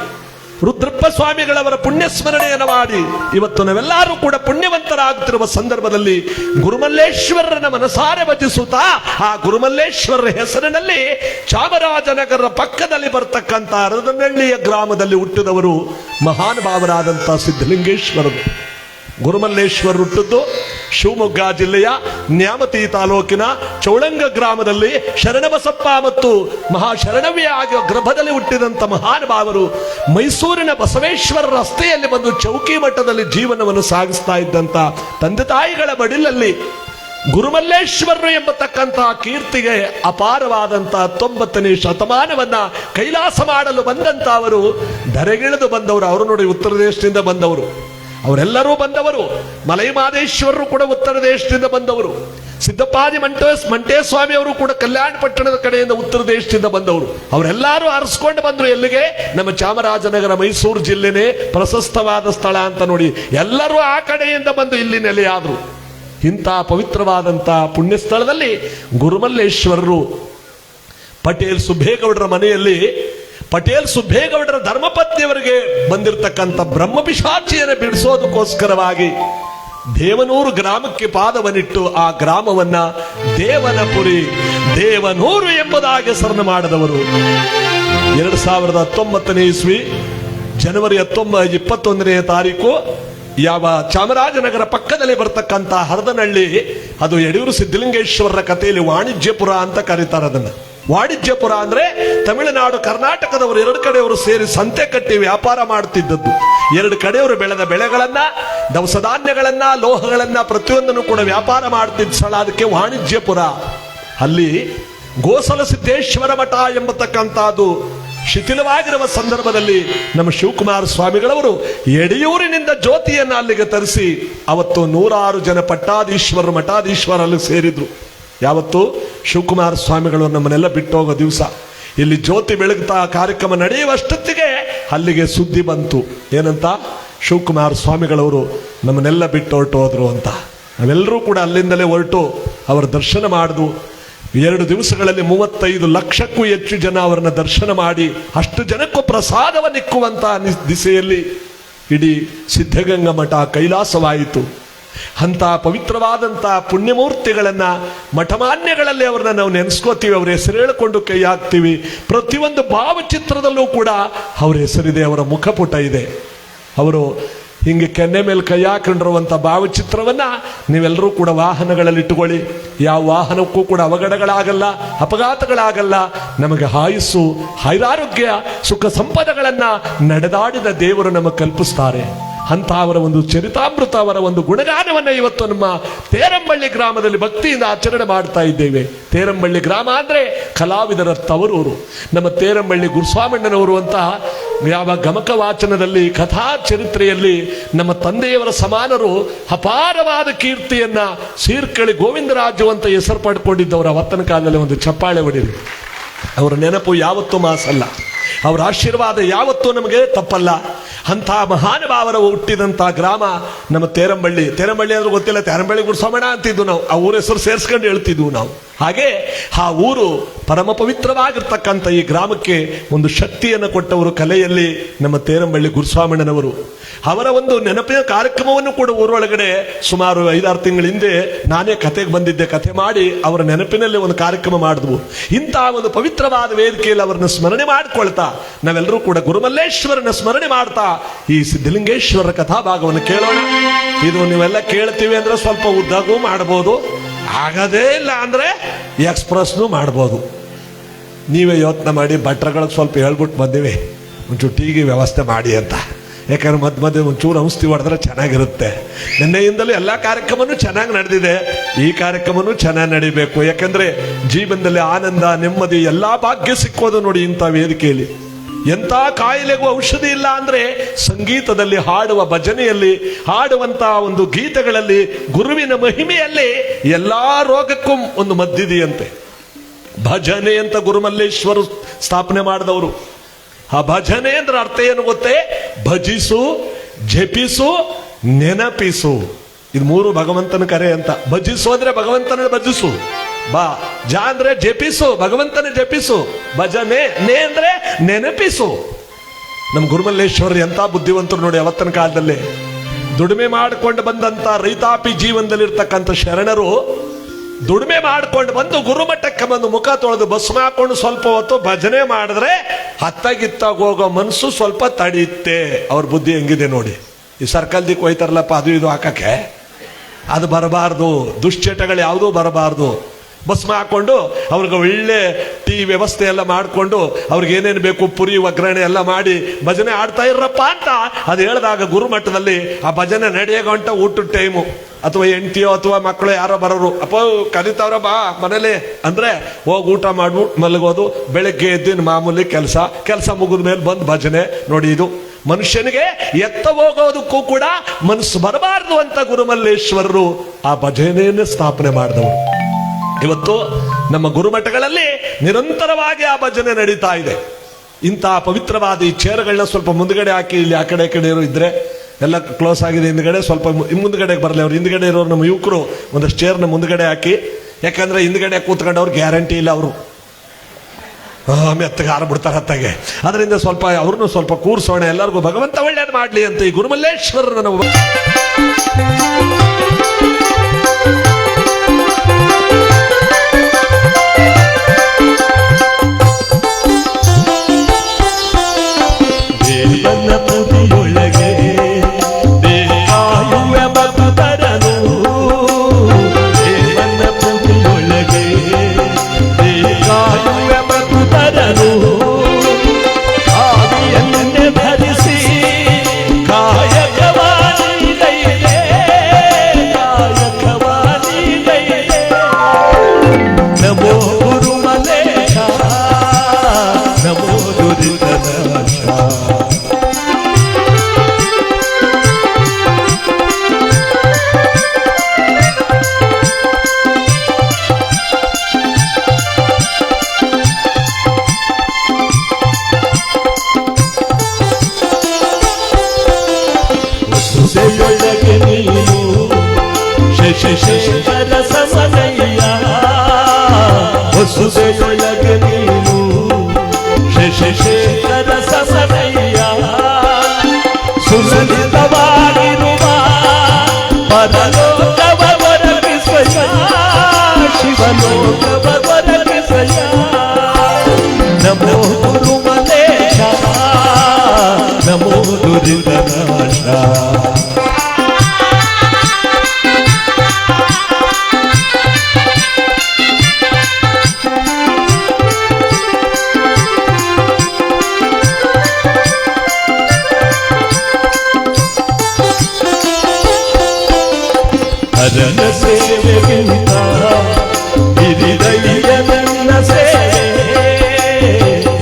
ರುದ್ರಪ್ಪ ಸ್ವಾಮಿಗಳವರ ಪುಣ್ಯ ಸ್ಮರಣೆಯನ್ನು ಮಾಡಿ ಇವತ್ತು ನಾವೆಲ್ಲರೂ ಕೂಡ ಪುಣ್ಯವಂತರಾಗುತ್ತಿರುವ ಸಂದರ್ಭದಲ್ಲಿ ಗುರುಮಲ್ಲೇಶ್ವರನ ಮನಸಾರೆ ಭಜಿಸುತ್ತಾ ಆ ಗುರುಮಲ್ಲೇಶ್ವರರ ಹೆಸರಿನಲ್ಲಿ ಚಾಮರಾಜನಗರ ಪಕ್ಕದಲ್ಲಿ ಬರ್ತಕ್ಕಂಥ ಅರದನಹಳ್ಳಿಯ ಗ್ರಾಮದಲ್ಲಿ ಹುಟ್ಟಿದವರು ಮಹಾನುಭಾವರಾದಂಥ ಸಿದ್ಧಲಿಂಗೇಶ್ವರರು. ಗುರುಮಲ್ಲೇಶ್ವರ ಹುಟ್ಟಿದ್ದು ಶಿವಮೊಗ್ಗ ಜಿಲ್ಲೆಯ ನ್ಯಾಮತಿ ತಾಲೂಕಿನ ಚೌಳಂಗ ಗ್ರಾಮದಲ್ಲಿ ಶರಣಬಸಪ್ಪ ಮತ್ತು ಮಹಾಶರಣವ್ಯ ಆಗಿ ಗರ್ಭದಲ್ಲಿ ಹುಟ್ಟಿದಂಥ ಮಹಾನುಭಾವರು ಮೈಸೂರಿನ ಬಸವೇಶ್ವರ ರಸ್ತೆಯಲ್ಲಿ ಬಂದು ಚೌಕಿ ಮಟ್ಟದಲ್ಲಿ ಜೀವನವನ್ನು ಸಾಗಿಸ್ತಾ ಇದ್ದಂಥ ತಂದೆ ತಾಯಿಗಳ ಮಡಿಲಲ್ಲಿ ಗುರುಮಲ್ಲೇಶ್ವರರು ಎಂಬತಕ್ಕಂತಹ ಕೀರ್ತಿಗೆ ಅಪಾರವಾದಂಥ 90ನೇ ಶತಮಾನವನ್ನ ಕೈಲಾಸ ಮಾಡಲು ಬಂದಂತ ಅವರು ಧರೆಗಿಳಿದು ಬಂದವರು. ಅವರು ನೋಡಿ ಉತ್ತರ ದೇಶದಿಂದ ಬಂದವರು, ಅವರೆಲ್ಲರೂ ಬಂದವರು. ಮಲೈಮಾದೇಶ್ವರರು ಕೂಡ ಉತ್ತರ ದೇಶದಿಂದ ಬಂದವರು. ಸಿದ್ದಪ್ಪಾದಿ ಮಂಟೇಸ್ವಾಮಿ ಅವರು ಕೂಡ ಕಲ್ಯಾಣ ಪಟ್ಟಣದ ಕಡೆಯಿಂದ ಉತ್ತರ ದೇಶದಿಂದ ಬಂದವರು. ಅವರೆಲ್ಲರೂ ಹರಿಸ್ಕೊಂಡು ಬಂದ್ರು. ಎಲ್ಲಿಗೆ? ನಮ್ಮ ಚಾಮರಾಜನಗರ ಮೈಸೂರು ಜಿಲ್ಲೆನೇ ಪ್ರಶಸ್ತವಾದ ಸ್ಥಳ ಅಂತ ನೋಡಿ ಎಲ್ಲರೂ ಆ ಕಡೆಯಿಂದ ಬಂದು ಇಲ್ಲಿ ನೆಲೆಯಾದರು. ಇಂಥ ಪವಿತ್ರವಾದಂಥ ಪುಣ್ಯ ಸ್ಥಳದಲ್ಲಿ ಗುರುಮಲ್ಲೇಶ್ವರರು ಪಟೇಲ್ ಸುಬ್ಬೇಗೌಡರ ಮನೆಯಲ್ಲಿ ಪಟೇಲ್ ಸುಬ್ಬೇಗೌಡರ ಧರ್ಮಪತ್ನಿಯವರಿಗೆ ಬಂದಿರತಕ್ಕಂಥ ಬ್ರಹ್ಮಪಿಶಾಚಿಯನ್ನು ಬಿಡಿಸೋದಕ್ಕೋಸ್ಕರವಾಗಿ ದೇವನೂರು ಗ್ರಾಮಕ್ಕೆ ಪಾದವನ್ನಿಟ್ಟು ಆ ಗ್ರಾಮವನ್ನ ದೇವನಪುರಿ ದೇವನೂರು ಎಂಬುದಾಗಿ ಹೆಸರನ್ನು ಮಾಡಿದವರು. 2019ನೇ ಇಸ್ವಿ ಜನವರಿ 21ನೇ ತಾರೀಕು ಯಾವ ಚಾಮರಾಜನಗರ ಪಕ್ಕದಲ್ಲಿ ಬರ್ತಕ್ಕಂಥ ಹರದನಹಳ್ಳಿ, ಅದು ಯಡಿಯೂರು ಸಿದ್ಧಲಿಂಗೇಶ್ವರರ ಕಥೆಯಲ್ಲಿ ವಾಣಿಜ್ಯಪುರ ಅಂತ ಕರೀತಾರೆ ಅದನ್ನ. ವಾಣಿಜ್ಯಪುರ ಅಂದ್ರೆ ತಮಿಳುನಾಡು ಕರ್ನಾಟಕದವರು ಎರಡು ಕಡೆಯವರು ಸೇರಿ ಸಂತೆ ಕಟ್ಟಿ ವ್ಯಾಪಾರ ಮಾಡುತ್ತಿದ್ದದ್ದು. ಎರಡು ಕಡೆಯವರು ಬೆಳೆದ ಬೆಳೆಗಳನ್ನ, ದವಸ ಧಾನ್ಯಗಳನ್ನ, ಲೋಹಗಳನ್ನ ಪ್ರತಿಯೊಂದನ್ನು ಕೂಡ ವ್ಯಾಪಾರ ಮಾಡುತ್ತಿದ್ದ ಸ್ಥಳ, ಅದಕ್ಕೆ ವಾಣಿಜ್ಯಪುರ. ಅಲ್ಲಿ ಗೋಸಲ ಸಿದ್ದೇಶ್ವರ ಮಠ ಎಂಬತಕ್ಕಂಥದ್ದು ಶಿಥಿಲವಾಗಿರುವ ಸಂದರ್ಭದಲ್ಲಿ ನಮ್ಮ ಶಿವಕುಮಾರ ಸ್ವಾಮಿಗಳವರು ಯಡಿಯೂರಿನಿಂದ ಜ್ಯೋತಿಯನ್ನು ಅಲ್ಲಿಗೆ ತರಿಸಿ ಅವತ್ತು 106 ಜನ ಪಟ್ಟಾಧೀಶ್ವರರು ಮಠಾಧೀಶ್ವರಲ್ಲಿ ಸೇರಿದ್ರು. ಯಾವತ್ತು? ಶಿವಕುಮಾರ ಸ್ವಾಮಿಗಳು ನಮ್ಮನ್ನೆಲ್ಲ ಬಿಟ್ಟು ಹೋಗೋ ದಿವಸ. ಇಲ್ಲಿ ಜ್ಯೋತಿ ಬೆಳಗ್ತಾ ಕಾರ್ಯಕ್ರಮ ನಡೆಯುವಷ್ಟೊತ್ತಿಗೆ ಅಲ್ಲಿಗೆ ಸುದ್ದಿ ಬಂತು. ಏನಂತ? ಶಿವಕುಮಾರ ಸ್ವಾಮಿಗಳವರು ನಮ್ಮನ್ನೆಲ್ಲ ಬಿಟ್ಟು ಹೊರಟು ಹೋದ್ರು ಅಂತ. ನಾವೆಲ್ಲರೂ ಕೂಡ ಅಲ್ಲಿಂದಲೇ ಹೊರಟು ಅವರ ದರ್ಶನ ಮಾಡಿದ್ವು. 2 ದಿವಸಗಳಲ್ಲಿ 35 ಲಕ್ಷಕ್ಕೂ ಹೆಚ್ಚು ಜನ ಅವರನ್ನ ದರ್ಶನ ಮಾಡಿ ಅಷ್ಟು ಜನಕ್ಕೂ ಪ್ರಸಾದವನ್ನಿಕ್ಕುವಂತ ದಿಸೆಯಲ್ಲಿ ಇಡೀ ಸಿದ್ಧಗಂಗಾ ಮಠ ಕೈಲಾಸವಾಯಿತು. ಅಂತ ಪವಿತ್ರವಾದಂಥ ಪುಣ್ಯಮೂರ್ತಿಗಳನ್ನ ಮಠಮಾನ್ಯಗಳಲ್ಲಿ ಅವ್ರನ್ನ ನಾವು ನೆನೆಸ್ಕೋತೀವಿ, ಅವ್ರ ಹೆಸರು ಹೇಳಿಕೊಂಡು ಕೈ ಹಾಕ್ತೀವಿ. ಪ್ರತಿಯೊಂದು ಭಾವಚಿತ್ರದಲ್ಲೂ ಕೂಡ ಅವ್ರ ಹೆಸರಿದೆ, ಅವರ ಮುಖಪುಟ ಇದೆ. ಅವರು ಹಿಂಗೆ ಕೆನ್ನೆ ಮೇಲೆ ಕೈ ಹಾಕೊಂಡಿರುವಂಥ ಭಾವಚಿತ್ರವನ್ನ ನೀವೆಲ್ಲರೂ ಕೂಡ ವಾಹನಗಳಲ್ಲಿ ಇಟ್ಟುಕೊಳ್ಳಿ. ಯಾವ ವಾಹನಕ್ಕೂ ಕೂಡ ಅವಘಡಗಳಾಗಲ್ಲ, ಅಪಘಾತಗಳಾಗಲ್ಲ. ನಮಗೆ ಆಯುಸ್ಸು, ಆಯುರಾರೋಗ್ಯ, ಸುಖ ಸಂಪದಗಳನ್ನ ನಡೆದಾಡಿದ ದೇವರು ನಮಗೆ ಕಲ್ಪಿಸ್ತಾರೆ. ಅಂತ ಅವರ ಒಂದು ಚರಿತಾಮೃತ, ಅವರ ಒಂದು ಗುಣಗಾನವನ್ನ ಇವತ್ತು ನಮ್ಮ ತೇರಂಬಳ್ಳಿ ಗ್ರಾಮದಲ್ಲಿ ಭಕ್ತಿಯಿಂದ ಆಚರಣೆ ಮಾಡ್ತಾ ಇದ್ದೇವೆ. ತೇರಂಬಳ್ಳಿ ಗ್ರಾಮ ಅಂದ್ರೆ ಕಲಾವಿದರ ತವರೂರು. ನಮ್ಮ ತೇರಂಬಳ್ಳಿ ಗುರುಸ್ವಾಮಣ್ಣನವರು ಅಂತ ಯಾವ ಗಮಕ ವಾಚನದಲ್ಲಿ, ಕಥಾ ಚರಿತ್ರೆಯಲ್ಲಿ ನಮ್ಮ ತಂದೆಯವರ ಸಮಾನರು ಅಪಾರವಾದ ಕೀರ್ತಿಯನ್ನ ಸೀರ್ಕಳಿ ಗೋವಿಂದರಾಜು ಅಂತ ಹೆಸರು ಪಡ್ಕೊಂಡಿದ್ದವರು. ಅವತ್ತನ ಕಾಲದಲ್ಲಿ ಒಂದು ಚಪ್ಪಾಳೆ ಹೊಡಿರಿ. ಅವರ ನೆನಪು ಯಾವತ್ತೂ ಮಾಸಲ್ಲ, ಅವರ ಆಶೀರ್ವಾದ ಯಾವತ್ತೂ ನಮಗೆ ತಪ್ಪಲ್ಲ. ಅಂಥ ಮಹಾನುಭಾವರ ಹುಟ್ಟಿದಂಥ ಗ್ರಾಮ ನಮ್ಮ ತೇರಂಬಳ್ಳಿ. ತೇರಂಬಳ್ಳಿ ಅಂದ್ರೆ ಗೊತ್ತಿಲ್ಲ, ತೇರಂಬಳ್ಳಿ ಗುರುಸ್ವಾಮಣ್ಣ ಅಂತಿದ್ವು ನಾವು. ಆ ಊರ ಹೆಸರು ಸೇರಿಸ್ಕೊಂಡು ಹೇಳ್ತಿದ್ವು ನಾವು. ಹಾಗೆ ಆ ಊರು ಪರಮ ಪವಿತ್ರವಾಗಿರ್ತಕ್ಕಂಥ ಈ ಗ್ರಾಮಕ್ಕೆ ಒಂದು ಶಕ್ತಿಯನ್ನು ಕೊಟ್ಟವರು ಕಲೆಯಲ್ಲಿ ನಮ್ಮ ತೇರಂಬಳ್ಳಿ ಗುರುಸ್ವಾಮಣ್ಣನವರು. ಅವರ ಒಂದು ನೆನಪಿನ ಕಾರ್ಯಕ್ರಮವನ್ನು ಕೂಡ ಊರೊಳಗಡೆ ಸುಮಾರು 5-6 ತಿಂಗಳ ಹಿಂದೆ ನಾನೇ ಕಥೆಗೆ ಬಂದಿದ್ದೆ. ಕಥೆ ಮಾಡಿ ಅವರ ನೆನಪಿನಲ್ಲಿ ಒಂದು ಕಾರ್ಯಕ್ರಮ ಮಾಡಿದ್ವು. ಇಂತಹ ಒಂದು ಪವಿತ್ರವಾದ ವೇದಿಕೆಯಲ್ಲಿ ಅವರನ್ನ ಸ್ಮರಣೆ ಮಾಡಿಕೊಳ್ತಾ ನಾವೆಲ್ಲರೂ ಕೂಡ ಗುರುಮಲ್ಲೇಶ್ವರನ ಸ್ಮರಣೆ ಮಾಡ್ತಾ ಈ ಸಿದ್ಧಲಿಂಗೇಶ್ವರರ ಕಥಾಭಾಗವನ್ನು ಕೇಳೋಣ. ಇದು ನೀವೆಲ್ಲ ಕೇಳ್ತೀವಿ ಅಂದ್ರೆ ಸ್ವಲ್ಪ ಉದ್ದಾಗೂ ಮಾಡಬಹುದು, ಆಗದೇ ಇಲ್ಲ ಅಂದ್ರೆ ಎಕ್ಸ್ಪ್ರೆಸ್ನು ಮಾಡ್ಬೋದು. ನೀವೇ ಯೋಚನೆ ಮಾಡಿ. ಭಟ್ರಗಳಿಗೆ ಸ್ವಲ್ಪ ಹೇಳ್ಬಿಟ್ಟು ಬಂದಿವಿ, ಒಂಚೂರು ಟೀಗೆ ವ್ಯವಸ್ಥೆ ಮಾಡಿ ಅಂತ. ಯಾಕಂದ್ರೆ ಮಧ್ಯೆ ಒಂಚೂರು ಔಷಧಿ ಹೊಡೆದ್ರೆ ಚೆನ್ನಾಗಿರುತ್ತೆ. ನಿನ್ನೆಯಿಂದಲೂ ಎಲ್ಲ ಕಾರ್ಯಕ್ರಮನೂ ಚೆನ್ನಾಗಿ ನಡೆದಿದೆ, ಈ ಕಾರ್ಯಕ್ರಮನೂ ಚೆನ್ನಾಗಿ ನಡಿಬೇಕು. ಯಾಕಂದ್ರೆ ಜೀವನದಲ್ಲಿ ಆನಂದ, ನೆಮ್ಮದಿ, ಎಲ್ಲಾ ಭಾಗ್ಯ ಸಿಕ್ಕೋದು ನೋಡಿ ಇಂಥ ವೇದಿಕೆಯಲ್ಲಿ. ಎಂಥ ಕಾಯಿಲೆಗೂ ಔಷಧಿ ಇಲ್ಲ ಅಂದ್ರೆ ಸಂಗೀತದಲ್ಲಿ ಹಾಡುವ, ಭಜನೆಯಲ್ಲಿ ಹಾಡುವಂತ ಒಂದು ಗೀತೆಗಳಲ್ಲಿ, ಗುರುವಿನ ಮಹಿಮೆಯಲ್ಲಿ ಎಲ್ಲಾ ರೋಗಕ್ಕೂ ಒಂದು ಮದ್ದಿದೆಯಂತೆ. ಭಜನೆ ಅಂತ ಗುರುಮಲ್ಲೇಶ್ವರು ಸ್ಥಾಪನೆ ಮಾಡಿದವರು. ಆ ಭಜನೆ ಅಂದ್ರೆ ಅರ್ಥ ಏನು ಗೊತ್ತೇ? ಭಜಿಸು, ಜಪಿಸು, ನೆನಪಿಸು. ಇದು ಮೂರು ಭಗವಂತನ ಕರೆ ಅಂತ. ಭಜಿಸು ಅಂದ್ರೆ ಭಗವಂತನ ಭಜಿಸು, ಬಾ ಜ ಅಂದ್ರೆ ಜಪಿಸು, ಭಗವಂತನ ಜಪಿಸು, ಭಜನೆ ನೇ ಅಂದ್ರೆ ನೆನಪಿಸು. ನಮ್ಮ ಗುರುಮಲ್ಲೇಶ್ವರ ಎಂತ ಬುದ್ಧಿವಂತರು ನೋಡಿ. ಅವತ್ತಿನ ಕಾಲದಲ್ಲಿ ದುಡಿಮೆ ಮಾಡಿಕೊಂಡು ಬಂದಂತ ರೈತಾಪಿ ಜೀವನದಲ್ಲಿರ್ತಕ್ಕಂಥ ಶರಣರು ದುಡಿಮೆ ಮಾಡ್ಕೊಂಡು ಬಂದು ಗುರುಮಠಕ್ಕೆ ಬಂದು ಮುಖ ತೊಳೆದು ಭಸ್ಮ ಹಾಕೊಂಡು ಸ್ವಲ್ಪ ಹೊತ್ತು ಭಜನೆ ಮಾಡಿದ್ರೆ ಹತ್ತಾಗಿತ್ತಾಗ ಹೋಗೋ ಮನಸ್ಸು ಸ್ವಲ್ಪ ತಡೆಯುತ್ತೆ. ಅವ್ರ ಬುದ್ಧಿ ಹೆಂಗಿದೆ ನೋಡಿ. ಈ ಸರ್ಕಲ್ದಿಕ್ಕೆ ಹೋಯ್ತಾರಲ್ಲಪ್ಪ, ಅದು ಇದು ಹಾಕಕ್ಕೆ, ಅದು ಬರಬಾರ್ದು. ದುಶ್ಚಟಗಳು ಯಾವುದೂ ಬರಬಾರ್ದು. ಭಸ್ಮ ಹಾಕೊಂಡು ಅವ್ರಿಗೆ ಒಳ್ಳೆ ಟೀ ವ್ಯವಸ್ಥೆ ಎಲ್ಲ ಮಾಡಿಕೊಂಡು ಅವ್ರಿಗೆ ಏನೇನು ಬೇಕು ಪುರಿ ಒಗ್ಗರಣೆ ಎಲ್ಲ ಮಾಡಿ ಭಜನೆ ಆಡ್ತಾ ಇರಪ್ಪ ಅಂತ ಅದು ಹೇಳಿದಾಗ ಗುರುಮಠದಲ್ಲಿ ಆ ಭಜನೆ ನಡೆಯೋಗಂಟ ಊಟದ ಟೈಮು, ಅಥವಾ ಹೆಂಡತಿಯೋ ಅಥವಾ ಮಕ್ಕಳು ಯಾರೋ ಬರೋರು, ಅಪ್ಪ ಕರೀತಾವ್ರ ಬಾ ಮನೇಲಿ ಅಂದ್ರೆ ಹೋಗಿ ಊಟ ಮಾಡ್ಬಿಟ್ಟು ಮಲಗೋದು. ಬೆಳಗ್ಗೆ ಎದ್ದಿನ ಮಾಮೂಲಿ ಕೆಲಸ ಮುಗಿದ ಮೇಲೆ ಬಂದು ಭಜನೆ ನೋಡಿ. ಇದು ಮನುಷ್ಯನಿಗೆ ಎತ್ತ ಹೋಗೋದಕ್ಕೂ ಕೂಡ ಮನಸ್ಸು ಬರಬಾರ್ದು ಅಂತ ಗುರುಮಲ್ಲೇಶ್ವರರು ಆ ಭಜನೆಯನ್ನು ಸ್ಥಾಪನೆ ಮಾಡಿದವರು. ಇವತ್ತು ನಮ್ಮ ಗುರುಮಠಗಳಲ್ಲಿ ನಿರಂತರವಾಗಿ ಆ ಭಜನೆ ನಡೀತಾ ಇದೆ. ಇಂತಹ ಪವಿತ್ರವಾದ ಈ ಚೇರ್ಗಳನ್ನ ಸ್ವಲ್ಪ ಮುಂದ್ಗಡೆ ಹಾಕಿ, ಇಲ್ಲಿ ಆ ಕಡೆ ಇದ್ರೆ ಎಲ್ಲ ಕ್ಲೋಸ್ ಆಗಿದೆ. ಹಿಂದ್ಗಡೆ ಸ್ವಲ್ಪ ಮುಂದ್ಗಡೆಗೆ ಬರಲಿ. ಅವ್ರು ಹಿಂದ್ಗಡೆ ಇರೋರು ನಮ್ಮ ಯುವಕರು ಒಂದಷ್ಟು ಚೇರ್ನ ಮುಂದ್ಗಡೆ ಹಾಕಿ, ಯಾಕಂದ್ರೆ ಹಿಂದ್ಗಡೆ ಕೂತ್ಕೊಂಡವ್ರು ಗ್ಯಾರಂಟಿ ಇಲ್ಲ, ಅವರು ಮೆತ್ತಗೆ ಆರ್ಬಿಡ್ತಾರೆ ಹತ್ತಾಗೆ. ಅದರಿಂದ ಸ್ವಲ್ಪ ಅವ್ರನ್ನು ಸ್ವಲ್ಪ ಕೂರ್ಸೋಣ, ಎಲ್ಲರಿಗೂ ಭಗವಂತ ಒಳ್ಳೇದು ಮಾಡ್ಲಿ ಅಂತ ಈ ಗುರುಮಲ್ಲೇಶ್ವರನ ನಾವು ಮುದಿಯೊಳಗೆ ಕಾಯುವ ಭಕ್ತರನು, ದೇವನ ಮುದಿಯೊಳಗೆ ಕಾಯುವ ಭಕ್ತರನು, ಆವಿಯನ್ನೇ ಧರಿಸಿ ಕಾಯಕವಾನಿದೈದೆ, ಕಾಯಕವಾನಿದೈದೆ. ನಮೋ ಗುರುಮಲೇಶ, ನಮೋ ದುರಿತನಾಶ. ವಸುದೆಯೊಳಗೆ ನೀನು ಶಶಿಶೇಖರ ಸಮನಯ್ಯ, ವಸುದೆಯೊಳಗೆ ನೀನು ಶಶಿಶೇಖರ ಸಮನಯ್ಯ. ಸುಲಲಿತವಾಗಿರುವ ಪರಲೋಕವ ಒರಗಿಸಯ್ಯ, ಶಿವಲೋಕವ ಒರಗಿಸಯ್ಯ. ನಮೋ ಗುರುಮಲೇಶ, ನಮೋ ದುರಿತನಾಶ. ಹರನ ಸೇವೆಗಿಂತ ಹಿರಿದಯ್ಯ ನನ್ನ ಸೇವೆ,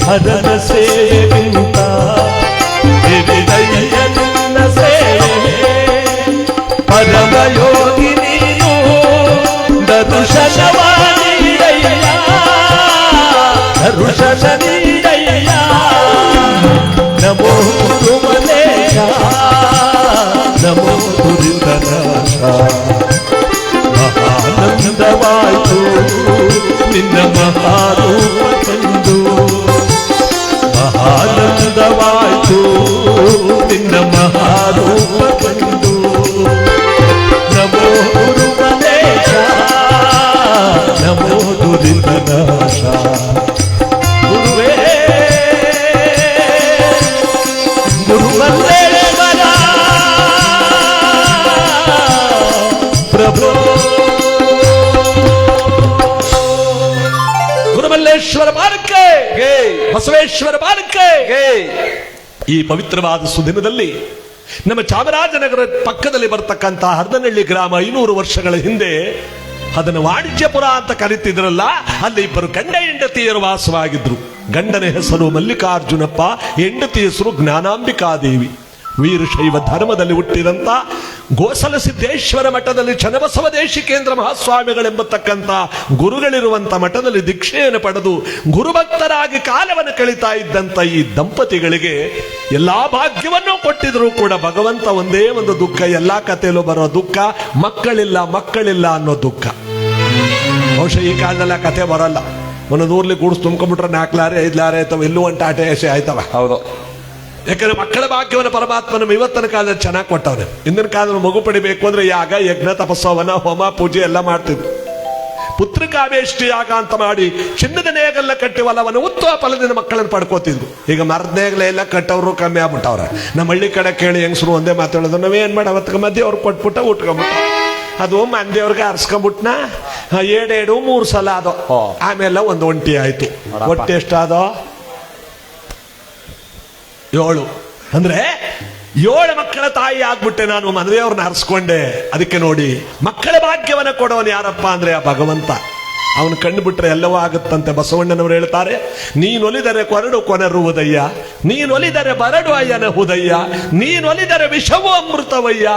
ಹರನ ಸೇವೆಗಿಂತ ಹಿರಿದಯ್ಯ ನನ್ನ ಸೇವೆ. ಪರಮ ಯೋಗಿ ನೀನು ದರುಶನವ ನೀಡಯ್ಯ, ದರುಶನ ನೀಡಯ್ಯ. ನಮೋ ಗುರುಮಲೇಶ, ನಮೋ ದುರಿತನಾಶ. ಮಹಾನಂದವಾಯಿತು ನಿನ್ನ ಮಹಾರೂಪ ಕಂಡು, ಮಹಾನಂದವಾಯಿತು ನಿನ್ನ ಮಹಾರೂಪ ಕಂಡು. ನಮೋ ಗುರುಮಲೇಶ, ನಮೋ ದುರಿತನಾಶ. ಗುರುವೇ ಗುರುಮಲ್ಲೇಶ್ವರ ಪ್ರಭು. ಗುರುಮಲ್ಲೇಶ್ವರ ಬಾರಕ್ಕೆ, ಬಸವೇಶ್ವರ ಬಾರಕ್ಕೆ. ಈ ಪವಿತ್ರವಾದ ಸುದಿನದಲ್ಲಿ ನಮ್ಮ ಚಾಮರಾಜನಗರ ಪಕ್ಕದಲ್ಲಿ ಬರ್ತಕ್ಕಂಥ ಹರದನಹಳ್ಳಿ ಗ್ರಾಮ 500 ವರ್ಷಗಳ ಹಿಂದೆ ಅದನ್ನು ವಾಣಿಜ್ಯಪುರ ಅಂತ ಕರೀತಿದ್ರಲ್ಲ, ಅಲ್ಲಿ ಇಬ್ಬರು ಗಂಡ ಹೆಂಡತಿಯರು ವಾಸವಾಗಿದ್ರು. ಗಂಡನ ಹೆಸರು ಮಲ್ಲಿಕಾರ್ಜುನಪ್ಪ, ಹೆಂಡತಿ ಹೆಸರು ಜ್ಞಾನಾಂಬಿಕಾದೇವಿ. ವೀರಶೈವ ಧರ್ಮದಲ್ಲಿ ಹುಟ್ಟಿದಂಥ ಗೋಸಲ ಸಿದ್ದೇಶ್ವರ ಮಠದಲ್ಲಿ ಚನ್ನಬಸವ ದೇಶಿಕೇಂದ್ರ ಮಹಾಸ್ವಾಮಿಗಳೆಂಬತಕ್ಕಂಥ ಗುರುಗಳಿರುವಂಥ ಮಠದಲ್ಲಿ ದೀಕ್ಷೆಯನ್ನು ಪಡೆದು ಗುರುಭಕ್ತರಾಗಿ ಕಾಲವನ್ನು ಕಳೀತಾ ಇದ್ದಂಥ ಈ ದಂಪತಿಗಳಿಗೆ ಎಲ್ಲಾ ಭಾಗ್ಯವನ್ನೂ ಕೊಟ್ಟಿದ್ರು ಕೂಡ ಭಗವಂತ ಒಂದೇ ಒಂದು ದುಃಖ, ಎಲ್ಲಾ ಕಥೆಯಲ್ಲೂ ಬರೋ ದುಃಖ, ಮಕ್ಕಳಿಲ್ಲ ಅನ್ನೋ ದುಃಖ. ಬಹುಶಃ ಈ ಕಾಲದಲ್ಲಿ ಆ ಕಥೆ ಬರಲ್ಲ. ಒಂದೊಂದು ಊರ್ಲಿ ಗೂಡ್ಸ್ ತುಂಬ್ಕೊಂಡ್ಬಿಟ್ರೆ 4 ಲಾರಿ 5 ಲಾರಿ ಆಯ್ತವ, ಎಲ್ಲೂ ಒಂದು ಟಾಟೆ ಎಸೆ ಆಯ್ತವ. ಹೌದು. ಯಾಕಂದ್ರೆ ಮಕ್ಕಳ ಭಾಗ್ಯವನ್ನು ಪರಮಾತ್ಮನ ಇವತ್ತಿನ ಕಾಲದಲ್ಲಿ ಚೆನ್ನಾಗಿ ಕೊಟ್ಟವನೆ. ಹಿಂದಿನ ಕಾಲದಲ್ಲಿ ಮಗು ಪಡಿಬೇಕು ಅಂದ್ರೆ ಯಾಗ, ಯಜ್ಞ, ತಪಸ್ಸವನ, ಹೋಮ, ಪೂಜೆ ಎಲ್ಲ ಮಾಡ್ತಿದ್ರು. ಪುತ್ರಿಕಾವೇಷ್ಟಿ ಯಾಗ ಅಂತ ಮಾಡಿ ಚಿನ್ನದ ನೇಗಲ್ಲ ಕಟ್ಟಿ ಹೊಲವನ್ನು ಉತ್ತಮ ಫಲದಿಂದ ಮಕ್ಕಳನ್ನು ಪಡ್ಕೋತಿದ್ರು. ಈಗ ಮರದ ನೇಗಲ ಎಲ್ಲ ಕಟ್ಟವರು ಕಮ್ಮಿ ಆಗ್ಬಿಟ್ಟವ್ರೆ. ನಮ್ಮ ಹಳ್ಳಿ ಕಡೆ ಕೇಳಿ ಹೆಂಗಸರು ಒಂದೇ ಮಾತಾಡೋದು, ನಾವೇನ್ ಮಾಡ ಅವತ್ತಿಗೆ ಮಧ್ಯೆ ಅವ್ರು ಕೊಟ್ಬಿಟ್ಟ ಉಟ್ಕೊಂಬಿಟ್ಟ. ಅದು ಮಂದಿಯವ್ರಿಗೆ ಅರ್ಸ್ಕೊಂಬಿಟ್ನ 7 3 ಸಲ ಅದೋ. ಆಮೇಲೆ ಒಂದು ಒಂಟಿ ಆಯ್ತು. ಒಟ್ಟು ಎಷ್ಟಾದೋ 7. ಅಂದ್ರೆ 7 ಮಕ್ಕಳ ತಾಯಿ ಆಗ್ಬಿಟ್ಟೆ ನಾನು, ಮದುವೆಯವ್ರನ್ನ ಹರಿಸ್ಕೊಂಡೆ. ಅದಕ್ಕೆ ನೋಡಿ, ಮಕ್ಕಳ ಭಾಗ್ಯವನ್ನ ಕೊಡೋನು ಯಾರಪ್ಪ ಅಂದ್ರೆ ಆ ಭಗವಂತ. ಅವನು ಕಣ್ಣು ಬಿಟ್ರೆ ಎಲ್ಲವೂ ಆಗುತ್ತಂತೆ. ಬಸವಣ್ಣನವರು ಹೇಳ್ತಾರೆ, ನೀನೊಲಿದರೆ ಕೊರಡು ಕೊನರುವುದಯ್ಯ, ನೀನೊಲಿದರೆ ಬರಡು ಅಯ್ಯನ ಹುದಯ್ಯ, ನೀನೊಲಿದರೆ ವಿಷವೂ ಅಮೃತವಯ್ಯ,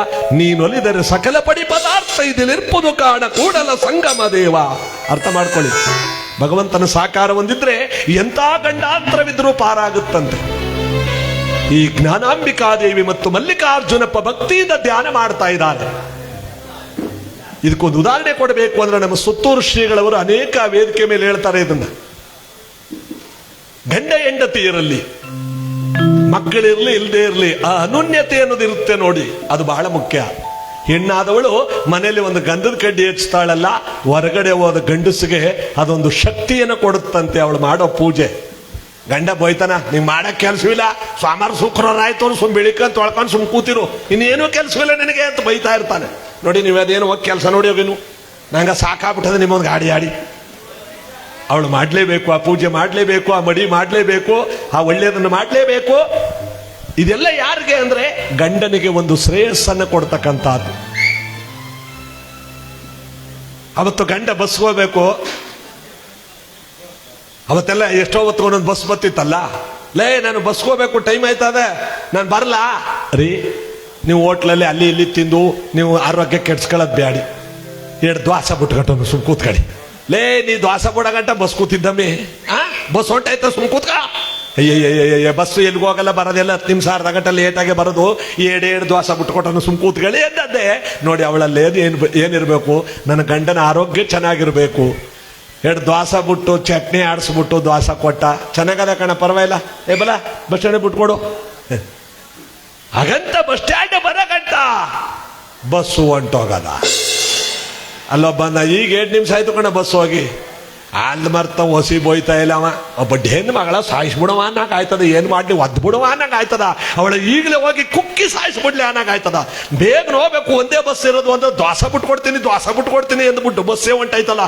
ನೀನೊಲಿದರೆ ಸಕಲ ಪಡಿ ಪದಾರ್ಥ ಇದಿಲಿರ್ಪುದು ಕಾಣ ಕೂಡಲ ಸಂಗಮ ದೇವ. ಅರ್ಥ ಮಾಡ್ಕೊಳ್ಳಿ, ಭಗವಂತನ ಸಾಕಾರ ಹೊಂದಿದ್ರೆ ಎಂಥ ಗಂಡಾಂತರವಿದ್ರೂ ಪಾರಾಗುತ್ತಂತೆ. ಈ ಜ್ಞಾನಾಂಬಿಕಾದೇವಿ ಮತ್ತು ಮಲ್ಲಿಕಾರ್ಜುನಪ್ಪ ಭಕ್ತಿಯಿಂದ ಧ್ಯಾನ ಮಾಡ್ತಾ ಇದ್ದಾರೆ. ಇದಕ್ಕೊಂದು ಉದಾಹರಣೆ ಕೊಡಬೇಕು ಅಂದ್ರೆ ನಮ್ಮ ಸುತ್ತೂರು ಶ್ರೀಗಳವರು ಅನೇಕ ವೇದಿಕೆ ಮೇಲೆ ಹೇಳ್ತಾರೆ ಇದನ್ನ. ಗಂಡ ಹೆಂಡತಿ ಇರಲಿ, ಮಕ್ಕಳಿರ್ಲಿ ಇಲ್ಲದೆ ಇರಲಿ, ಆ ಅನುನ್ಯತೆ ಅನ್ನೋದಿರುತ್ತೆ ನೋಡಿ, ಅದು ಬಹಳ ಮುಖ್ಯ. ಹೆಣ್ಣಾದವಳು ಮನೆಯಲ್ಲಿ ಒಂದು ಗಂಧದ ಕಡ್ಡಿ ಹೆಚ್ಚುತ್ತಾಳಲ್ಲ, ಹೊರಗಡೆ ಹೋದ ಗಂಡಸಿಗೆ ಅದೊಂದು ಶಕ್ತಿಯನ್ನು ಕೊಡುತ್ತಂತೆ ಅವಳು ಮಾಡೋ ಪೂಜೆ. ಗಂಡ ಬೋಯ್ತಾನ, ನೀವು ಮಾಡಕ್ ಕೆಲಸವಿಲ್ಲ, ಸೋಮವಾರ ಶುಕ್ರವಾರ ಆಯ್ತು ಸುಮ್ ಬೆಳಿಕಂತ ತೊಳ್ಕೊಂಡು ಸುಮ್ ಕೂತಿರು, ಇನ್ನೇನು ಕೆಲಸವಿಲ್ಲ ನಿನಗೆ ಅಂತ ಬೈತಾ ಇರ್ತಾನೆ. ನೋಡಿ ನೀವು ಅದೇನು ಹೋಗಿ ಕೆಲಸ ನೋಡಿ ಹೋಗಿನು, ನಂಗೆ ಸಾಕಾಗ್ಬಿಟ್ಟದೆ ನಿಮ್ಮೊಂದು ಗಾಡಿ ಆಡಿ. ಅವಳು ಮಾಡಲೇಬೇಕು, ಆ ಪೂಜೆ ಮಾಡಲೇಬೇಕು, ಆ ಮಡಿ ಮಾಡಲೇಬೇಕು, ಆ ಒಳ್ಳೆಯದನ್ನು ಮಾಡಲೇಬೇಕು. ಇದೆಲ್ಲ ಯಾರಿಗೆ ಅಂದ್ರೆ ಗಂಡನಿಗೆ ಒಂದು ಶ್ರೇಯಸ್ಸನ್ನು ಕೊಡ್ತಕ್ಕಂಥದ್ದು. ಅವತ್ತು ಗಂಡ ಬಸ್ ಹೋಗ್ಬೇಕು, ಅವತ್ತೆಲ್ಲ ಎಷ್ಟೋ ಹೊತ್ತು ಒಂದೊಂದು ಬಸ್ ಬತ್ತಿತ್ತಲ್ಲ, ಲೇ ನಾನು ಬಸ್ಗೆ ಹೋಗ್ಬೇಕು, ಟೈಮ್ ಆಯ್ತದೆ, ನಾನು ಬರಲ್ಲ ರೀ. ನೀವು ಹೋಟ್ಲಲ್ಲಿ ಅಲ್ಲಿ ಇಲ್ಲಿ ತಿಂದು ನೀವು ಆರೋಗ್ಯ ಕೆಡ್ಸ್ಕೊಳ್ಳೋದು ಬ್ಯಾಡಿ, 2 ದ್ವಾಸ ಬಿಟ್ಕೊಟ್ಟು ಸುಮ್ ಕೂತ್ಕಡಿ. ಲೇ ನೀ ದ್ವಾಸ ಬಿಡಗಂಟ ಬಸ್ ಕೂತಿದ್ದಮ್ಮಿ, ಬಸ್ ಹೊಂಟಾಯ್ತ ಸುಮ್ ಕೂತ್ಕ. ಅಯ್ಯಯ್ಯ ಬಸ್ ಎಲ್ಲಿಗೂ ಹೋಗಲ್ಲ, ಬರೋದೆಲ್ಲ 10 ನಿಮಿಷ ಅರ್ಧ ಗಂಟೆ ಲೇಟಾಗಿ ಬರೋದು, 7 ದ್ವಾಸ ಬಿಟ್ಕೊಟ್ಟು ಸುಮ್ ಕೂತ್ಕೊಳ್ಳಿ ಎಂದದ್ದೇ. ನೋಡಿ ಅವಳಲ್ಲಿ ಏನಿರಬೇಕು, ನನ್ನ ಗಂಡನ ಆರೋಗ್ಯ ಚೆನ್ನಾಗಿರ್ಬೇಕು. 2 ದ್ವಾಸ ಬಿಟ್ಟು ಚಟ್ನಿ ಆಡಿಸ್ಬಿಟ್ಟು ದ್ವಾಸ ಕೊಟ್ಟ, ಚೆನ್ನಾಗದ ಕಣ, ಪರವಾಗಿಲ್ಲ, ಬಲ ಬಸ್ ಸ್ಟ್ಯಾಂಡ್ ಬಿಟ್ಕೊಡು. ಹಾಗಂತ ಬಸ್ ಸ್ಟ್ಯಾಂಡ್ ಬರಗಂಟ ಬಸ್ಸು ಹೊಂಟೋಗದ. ಅಲ್ಲೊಬ್ಬ ಈಗ 2 ನಿಮಿಷ ಆಯ್ತು ಕಣ ಬಸ್ ಹೋಗಿ, ಅಲ್ಲಿ ಮರ್ತ ಹೊಸಿ ಬೋಯ್ತಾ ಇಲ್ಲ ಅವ. ಒಬ್ಬ ಹೆಣ್ಣು ಮಗಳ ಸಾಯಿಸ್ಬಿಡವ ಅನ್ನಂಗೆ ಆಯ್ತದ, ಏನ್ ಮಾಡ್ಲಿ ಒದ್ದು ಬಿಡುವ ಅನ್ನಂಗೆ ಆಯ್ತದ. ಅವಳ ಈಗಲೇ ಹೋಗಿ ಕುಕ್ಕಿ ಸಾಯಿಸ್ಬಿಡ್ಲಿ ಅನ್ನಂಗೆ ಆಯ್ತದ. ಬೇಗ ಹೋಗ್ಬೇಕು, ಒಂದೇ ಬಸ್ ಇರೋದು, ಒಂದು ದ್ವಾಸ ಬಿಟ್ಕೊಡ್ತೀನಿ ಅಂದ್ಬಿಟ್ಟು ಬಸ್ಸೇ ಹೊಂಟಾಯ್ತಲ್ಲ.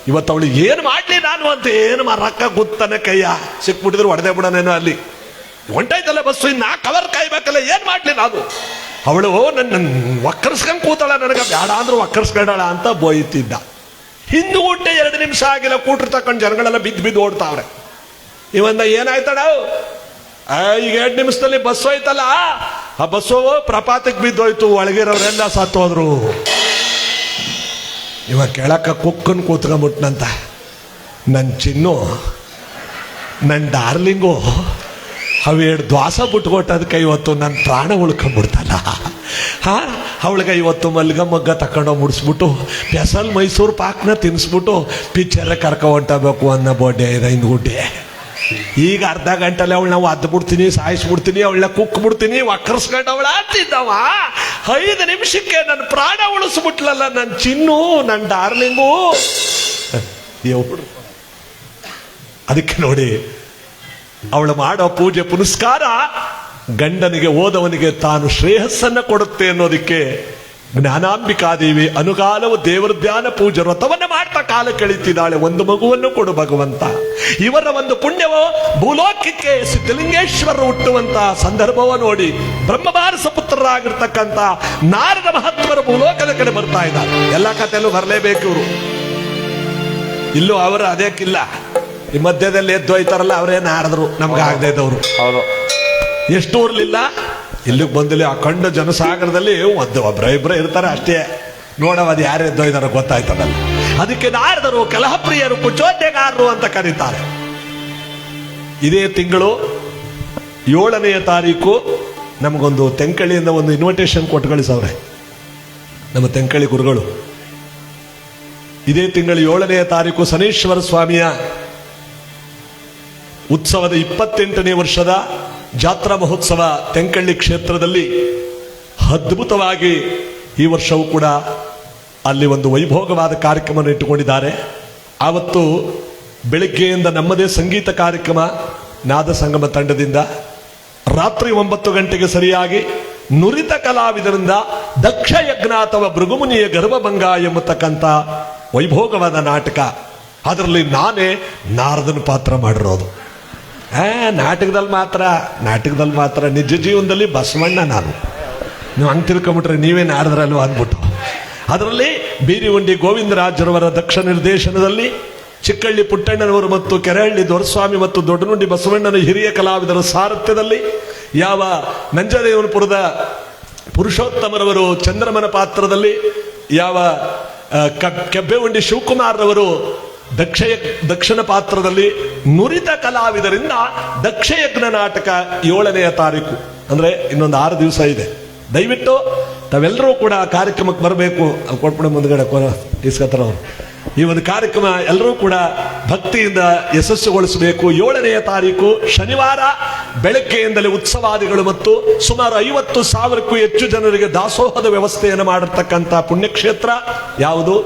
ಇವತ್ತವಳು ಏನು ಮಾಡ್ಲಿ ನಾನು ಅಂತ ಏನು ರೊಕ್ಕ ಗುತ್ತನೆ ಕೈಯ ಸಿಕ್ಬಿಟ್ಟಿದ್ರು ಹೊಡೆದೇ ಬಿಡನೇನೋ, ಅಲ್ಲಿ ಹೊಂಟಾಯ್ತಲ್ಲ ಬಸ್ಸು, ಇನ್ನು ಕವರ್ ಕಾಯ್ಬೇಕಲ್ಲ, ಏನ್ ಮಾಡ್ಲಿ ನಾನು. ಅವಳು ನನ್ನ ಒಕ್ಕರ್ಸ್ಕೊಂಡ್ ಕೂತಾಳ, ನನಗೆ ಬೇಡ ಅಂದ್ರು ಒಕ್ಕರ್ಸ್ಕೊಂಡಾಳ ಅಂತ ಬೋಯ್ತಿದ್ದ. ಹಿಂದೂ ಗುಂಟೆ 2 ನಿಮಿಷ ಆಗಿಲ್ಲ, ಕೂಟ್ರು ತಕೊಂಡು ಜನಗಳೆಲ್ಲ ಬಿದ್ದು ಓಡ್ತಾವ್ರೆ. ಇವಂದ ಏನಾಯ್ತಡ, ಈಗ 2 ನಿಮಿಷದಲ್ಲಿ ಬಸ್ ಹೋಯ್ತಲ್ಲ, ಆ ಬಸ್ಸು ಪ್ರಪಾತಕ್ಕೆ ಬಿದ್ದೋಯ್ತು, ಒಳಗಿರೋರೆಲ್ಲ ಸತ್ತೋದ್ರು. ಇವ ಕೆಳಕ ಕುಕ್ಕನ್ ಕೂತ್ಕೊಂಡ್ಬಿಟ್ನಂತ, ನನ್ನ ಚಿನ್ನು, ನನ್ನ ಡಾರ್ಲಿಂಗು, ಅವು 2 ದ್ವಾಸ ಬಿಟ್ಕೊಟ್ಟದಕ್ಕೆ ಇವತ್ತು ನನ್ನ ಪ್ರಾಣ ಉಳ್ಕೊಂಡ್ಬಿಡ್ತಲ್ಲ. ಅವಳಿಗೆ ಇವತ್ತು ಮಲ್ಗ ತಕೊಂಡೋಗಿ ಮುಡಿಸ್ಬಿಟ್ಟು ಪೆಸಲ್ ಮೈಸೂರು ಪಾಕ್ನ ತಿನ್ನಿಸ್ಬಿಟ್ಟು ಪಿಕ್ಚರ್ ಕರ್ಕೊ ಹೊಂಟಬೇಕು ಅನ್ನೋ ಬೋಡೆ 5 ಗುಡ್ಡೆ. ಈಗ ಅರ್ಧ ಗಂಟೆಲೆ ಅವಳನ್ನ ಒದ್ದು ಬಿಡ್ತೀನಿ, ಸಾಯಿಸ್ಬಿಡ್ತೀನಿ, ಅವಳನ್ನ ಕುಕ್ಬಿಡ್ತೀನಿ, ಒಕ್ಕರ್ಸ್ಕೊಂಡವಳ ಅಂತಿದ್ದವ 5 ನಿಮಿಷಕ್ಕೆ ನನ್ನ ಪ್ರಾಣ ಉಳಿಸ್ಬಿಟ್ಲಲ್ಲ ನನ್ನ ಚಿನ್ನು, ನನ್ನ ಡಾರ್ಲಿಂಗು. ಅದಕ್ಕೆ ನೋಡಿ, ಅವಳು ಮಾಡೋ ಪೂಜೆ ಪುನಸ್ಕಾರ ಗಂಡನಿಗೆ ಓದವನಿಗೆ ತಾನು ಶ್ರೇಯಸ್ಸನ್ನ ಕೊಡುತ್ತೆ ಅನ್ನೋದಕ್ಕೆ ಜ್ಞಾನಾಂಬಿಕಾದೇವಿ ಅನುಕಾಲವು ದೇವರ ಧ್ಯಾನ ಪೂಜೆ ವ್ರತವನ್ನ ಮಾಡ್ತಾ ಕಾಲ ಕಳೀತಿದ್ದಾಳೆ. ಒಂದು ಮಗುವನ್ನು ಕೊಡು ಭಗವಂತ. ಇವರ ಒಂದು ಪುಣ್ಯವೋ ಭೂಲೋಕಕ್ಕೆ ಸಿದ್ಧಲಿಂಗೇಶ್ವರ ಹುಟ್ಟುವಂತ ಸಂದರ್ಭವ ನೋಡಿ ಬ್ರಹ್ಮಮಾನಸ ಪುತ್ರರಾಗಿರ್ತಕ್ಕಂಥ ನಾರದ ಮಹತ್ವರ ಭೂಲೋಕದ ಕಡೆ ಬರ್ತಾ ಇದ್ದಾರೆ. ಎಲ್ಲ ಕಥೆಯಲ್ಲೂ ಬರಲೇಬೇಕು ಇವರು. ಇಲ್ಲೂ ಅವರ ಅದೇಕಿಲ್ಲ, ಈ ಮಧ್ಯದಲ್ಲಿ ಎದ್ದೋಯ್ತಾರಲ್ಲ ಅವರೇನು ಆಡಿದ್ರು ನಮ್ಗೆ ಆಗದೆ ಇದ್ದವರು ಹೌದು. ಎಷ್ಟು ಊರ್ಲಿಲ್ಲ ಇಲ್ಲಿಗೆ ಬಂದಿಲ್ಲ ಅಖಂಡ ಜನಸಾಗರದಲ್ಲಿ ಒಬ್ಬರ ಇಬ್ಬರೇ ಇರ್ತಾರೆ ಅಷ್ಟೇ. ನೋಡವ ಅದು ಯಾರು ಎದ್ದೋಯ್ದಾರೋ ಗೊತ್ತಾಯ್ತದಲ್ಲ. ಅದಕ್ಕೆ ನಾರದರು ಕಲಹಪ್ರಿಯರು ಕುಚೋದ್ಯಗಾರರು ಅಂತ ಕರೀತಾರೆ. ಇದೇ ತಿಂಗಳು 7ನೇ ತಾರೀಕು ನಮಗೊಂದು ತೆಂಕಳಿಯಿಂದ ಒಂದು ಇನ್ವಿಟೇಷನ್ ಕೊಟ್ಟು ಕಳಿಸವ್ರೆ ನಮ್ಮ ತೆಂಕಳಿ ಗುರುಗಳು. ಇದೇ ತಿಂಗಳು 7ನೇ ತಾರೀಕು ಶನೀಶ್ವರ ಸ್ವಾಮಿಯ ಉತ್ಸವದ 28ನೇ ವರ್ಷದ ಜಾತ್ರಾ ಮಹೋತ್ಸವ ತೆಂಕಳ್ಳಿ ಕ್ಷೇತ್ರದಲ್ಲಿ ಅದ್ಭುತವಾಗಿ ಈ ವರ್ಷವೂ ಕೂಡ ಅಲ್ಲಿ ಒಂದು ವೈಭೋಗವಾದ ಕಾರ್ಯಕ್ರಮವನ್ನು ಇಟ್ಟುಕೊಂಡಿದ್ದಾರೆ. ಆವತ್ತು ಬೆಳಗ್ಗೆಯಿಂದ ನಮ್ಮದೇ ಸಂಗೀತ ಕಾರ್ಯಕ್ರಮ ನಾದ ಸಂಗಮ ತಂಡದಿಂದ, ರಾತ್ರಿ 9 ಗಂಟೆಗೆ ಸರಿಯಾಗಿ ನುರಿತ ಕಲಾವಿದರಿಂದ ದಕ್ಷ ಯಜ್ಞ ಅಥವಾ ಭೃಗುಮುನಿಯ ಗರ್ಭಭಂಗ ಎಂಬತಕ್ಕಂಥ ವೈಭೋಗವಾದ ನಾಟಕ. ಅದರಲ್ಲಿ ನಾನೇ ನಾರದನ ಪಾತ್ರ ಮಾಡಿರೋದು. ನಾಟಕದಲ್ಲಿ ಮಾತ್ರ ನಿಜ ಜೀವನದಲ್ಲಿ ಬಸವಣ್ಣ ನಾನು. ನೀವು ಹಂಗೆ ತಿಳ್ಕೊಂಬಿಟ್ರೆ ನೀವೇ ನಾರದರಲ್ವ ಅಂದ್ಬಿಟ್ಟು. ಅದರಲ್ಲಿ ಬೀರಿವಂಡಿ ಗೋವಿಂದರಾಜರವರ ದಕ್ಷ ನಿರ್ದೇಶನದಲ್ಲಿ ಚಿಕ್ಕಳ್ಳಿ ಪುಟ್ಟಣ್ಣನವರು ಮತ್ತು ಕೆರೆಹಳ್ಳಿ ದೊರಸ್ವಾಮಿ ಮತ್ತು ದೊಡ್ಡನುಂಡಿ ಬಸವಣ್ಣನ ಹಿರಿಯ ಕಲಾವಿದರ ಸಾರಥ್ಯದಲ್ಲಿ ಯಾವ ನಂಜದೇವನಪುರದ ಪುರುಷೋತ್ತಮರವರು ಚಂದ್ರಮನ ಪಾತ್ರದಲ್ಲಿ, ಯಾವ ಕೆಬ್ಬೆವಂಡಿ ಶಿವಕುಮಾರ್ರವರು ದಕ್ಷಿಣ ಪಾತ್ರದಲ್ಲಿ ನುರಿತ ಕಲಾವಿದರಿಂದ ದಕ್ಷಯಜ್ಞ ನಾಟಕ 7ನೇ ತಾರೀಕು ಅಂದ್ರೆ ಇನ್ನೊಂದು 6 ದಿವಸ ಇದೆ. ದಯವಿಟ್ಟು ತಾವೆಲ್ಲರೂ ಕೂಡ ಕಾರ್ಯಕ್ರಮಕ್ಕೆ ಬರಬೇಕು. ಕೊಟ್ಬಿಡ ಮುಂದ್ಗಡೆ ಇಸ್ಕತ್ರ ಅವರು ಈ ಒಂದು ಕಾರ್ಯಕ್ರಮ ಎಲ್ಲರೂ ಕೂಡ ಭಕ್ತಿಯಿಂದ ಯಶಸ್ಸುಗೊಳಿಸಬೇಕು. 7ನೇ ತಾರೀಕು ಶನಿವಾರ ಬೆಳಗ್ಗೆಯಿಂದಲೇ ಉತ್ಸವಾದಿಗಳು ಮತ್ತು ಸುಮಾರು 50,000ಕ್ಕೂ ಹೆಚ್ಚು ಜನರಿಗೆ ದಾಸೋಹದ ವ್ಯವಸ್ಥೆಯನ್ನು ಮಾಡಿರ್ತಕ್ಕಂಥ ಪುಣ್ಯಕ್ಷೇತ್ರ ಯಾವುದು?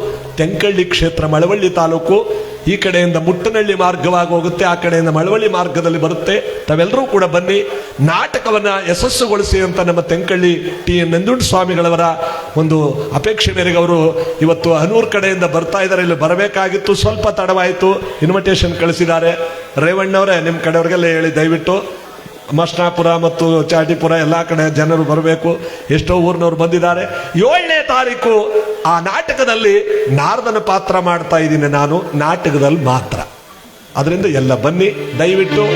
ತೆಂಕಳ್ಳಿ ಕ್ಷೇತ್ರ, ಮಳವಳ್ಳಿ ತಾಲೂಕು. ಈ ಕಡೆಯಿಂದ ಮುಟ್ಟನಹಳ್ಳಿ ಮಾರ್ಗವಾಗಿ ಹೋಗುತ್ತೆ, ಆ ಕಡೆಯಿಂದ ಮಳವಳ್ಳಿ ಮಾರ್ಗದಲ್ಲಿ ಬರುತ್ತೆ. ತಾವೆಲ್ಲರೂ ಕೂಡ ಬನ್ನಿ, ನಾಟಕವನ್ನ ಯಶಸ್ಸುಗೊಳಿಸಿ ಅಂತ ನಮ್ಮ ತೆಂಕಳ್ಳಿ ಟಿ.ಎನ್. ನಂಜುಂಡ ಸ್ವಾಮಿಗಳವರ ಒಂದು ಅಪೇಕ್ಷೆ ಮೇರೆಗೆ ಅವರು ಇವತ್ತು ಹನೂರ್ ಕಡೆಯಿಂದ ಬರ್ತಾ ಇದ್ದಾರೆ. ಇಲ್ಲಿ ಬರಬೇಕಾಗಿತ್ತು, ಸ್ವಲ್ಪ ತಡವಾಯಿತು. ಇನ್ವಿಟೇಷನ್ ಕಳಿಸಿದ್ದಾರೆ. ರೇವಣ್ಣವರೇ ನಿಮ್ಮ ಕಡೆಯವರಿಗೆಲ್ಲ ಹೇಳಿ ದಯವಿಟ್ಟು ಮಸ್ನಾಪುರ ಮತ್ತು ಚಾಟಿಪುರ ಎಲ್ಲ ಕಡೆ ಜನರು ಬರಬೇಕು. ಎಷ್ಟೋ ಊರಿನವರು ಬಂದಿದ್ದಾರೆ. 7ನೇ ತಾರೀಕು ಆ ನಾಟಕದಲ್ಲಿ ನಾರದನ ಪಾತ್ರ ಮಾಡ್ತಾ ಇದ್ದೀನಿ ನಾನು, ನಾಟಕದಲ್ಲಿ ಮಾತ್ರ. ಅದರಿಂದ ಎಲ್ಲ ಬನ್ನಿ, ದಯವಿಟ್ಟು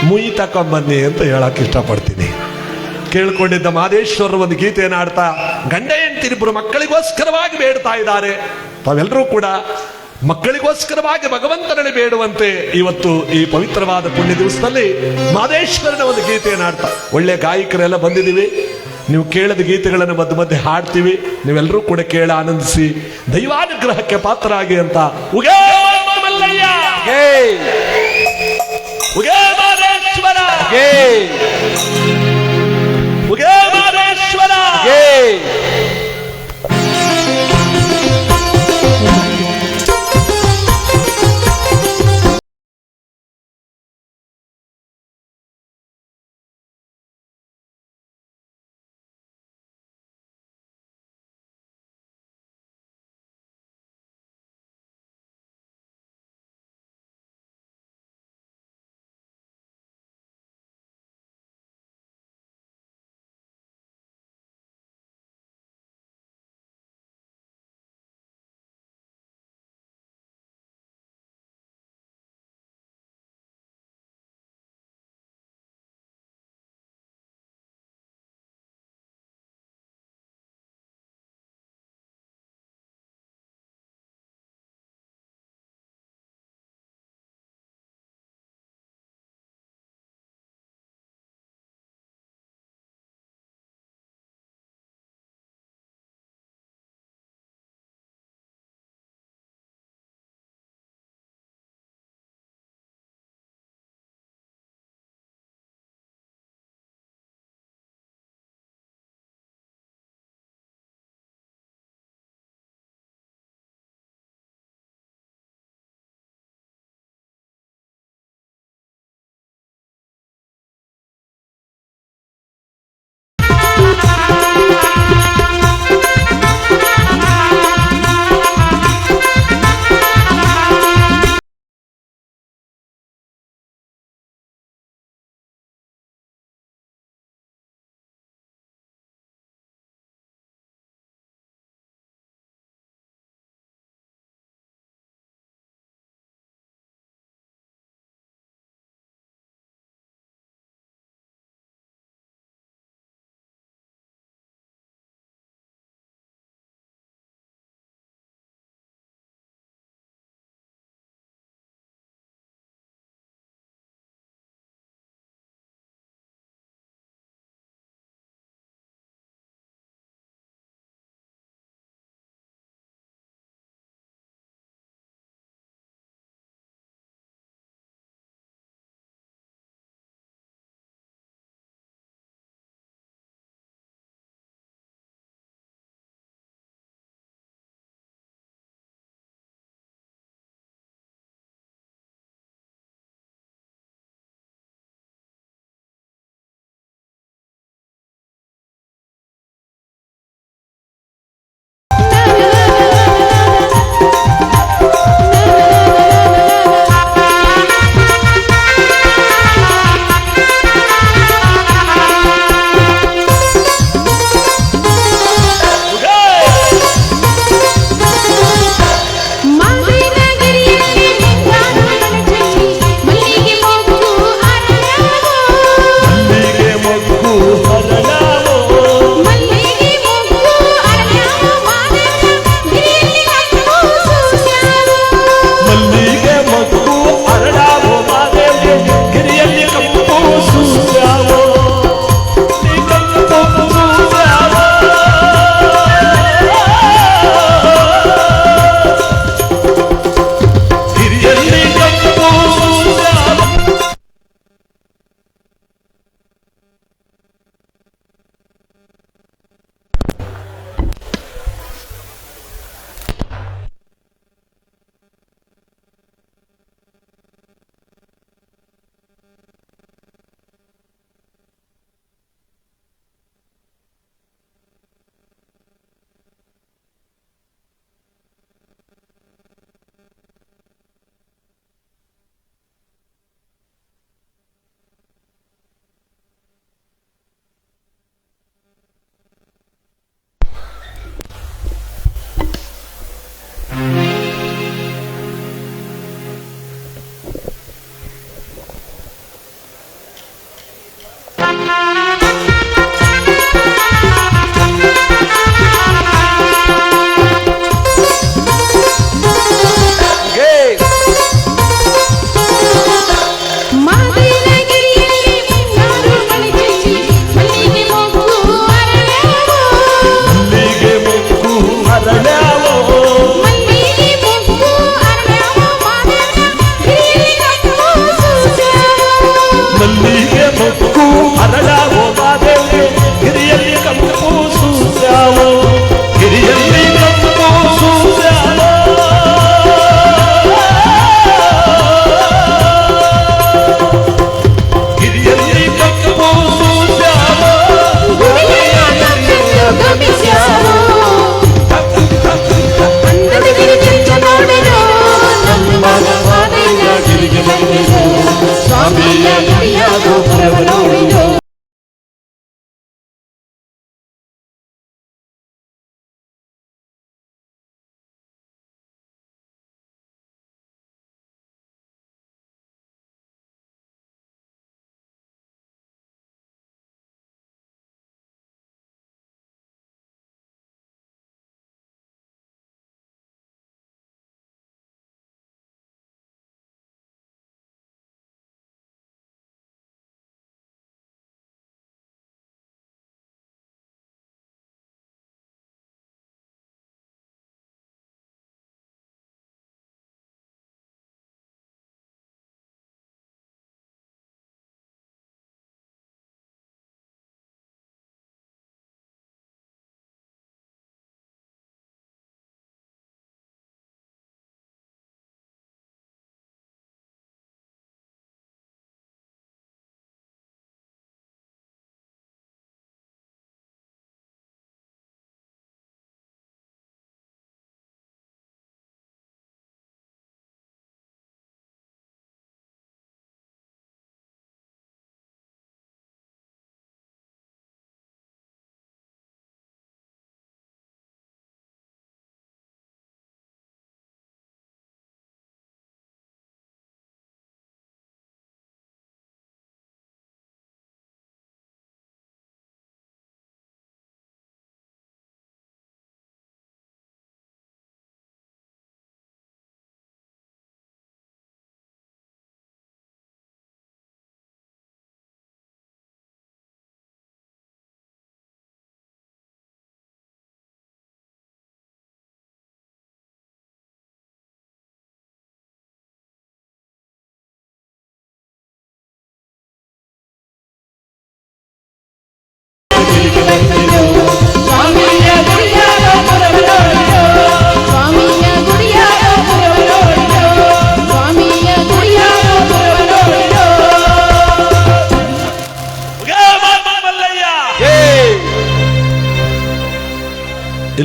ಮುಯಿ ತಕೊಂಬನ್ನಿ ಅಂತ ಹೇಳಕ್ ಇಷ್ಟಪಡ್ತೀನಿ. ಕೇಳ್ಕೊಂಡಿದ್ದ ಮಾದೇಶ್ವರರ ಒಂದು ಗೀತೆಯನ್ನು ಆಡ್ತಾ ಗಂಡ ಹೆಂಡತಿರಿಬ್ಬರು ಮಕ್ಕಳಿಗೋಸ್ಕರವಾಗಿ ಬೇಡ್ತಾ ಇದ್ದಾರೆ. ತಾವೆಲ್ಲರೂ ಕೂಡ ಮಕ್ಕಳಿಗೋಸ್ಕರವಾಗಿ ಭಗವಂತನಲ್ಲಿ ಬೇಡುವಂತೆ ಇವತ್ತು ಈ ಪವಿತ್ರವಾದ ಪುಣ್ಯ ದಿವಸದಲ್ಲಿ ಮಾದೇಶ್ವರನ ಒಂದು ಗೀತೆಯನ್ನು ಆಡ್ತಾ, ಒಳ್ಳೆ ಗಾಯಕರೆಲ್ಲ ಬಂದಿದ್ದೀವಿ. ನೀವು ಕೇಳದ ಗೀತೆಗಳನ್ನು ಮಧ್ಯೆ ಮಧ್ಯೆ ಹಾಡ್ತೀವಿ. ನೀವೆಲ್ಲರೂ ಕೂಡ ಕೇಳ ಆನಂದಿಸಿ ದೈವಾನುಗ್ರಹಕ್ಕೆ ಪಾತ್ರರಾಗಿ ಅಂತ ಉಗೇ ಮಲ್ಲಯ್ಯ, ಉಗೇ ಮಾದೇಶ್ವರ, ಉಗೇ ಮಾದೇಶ್ವರ.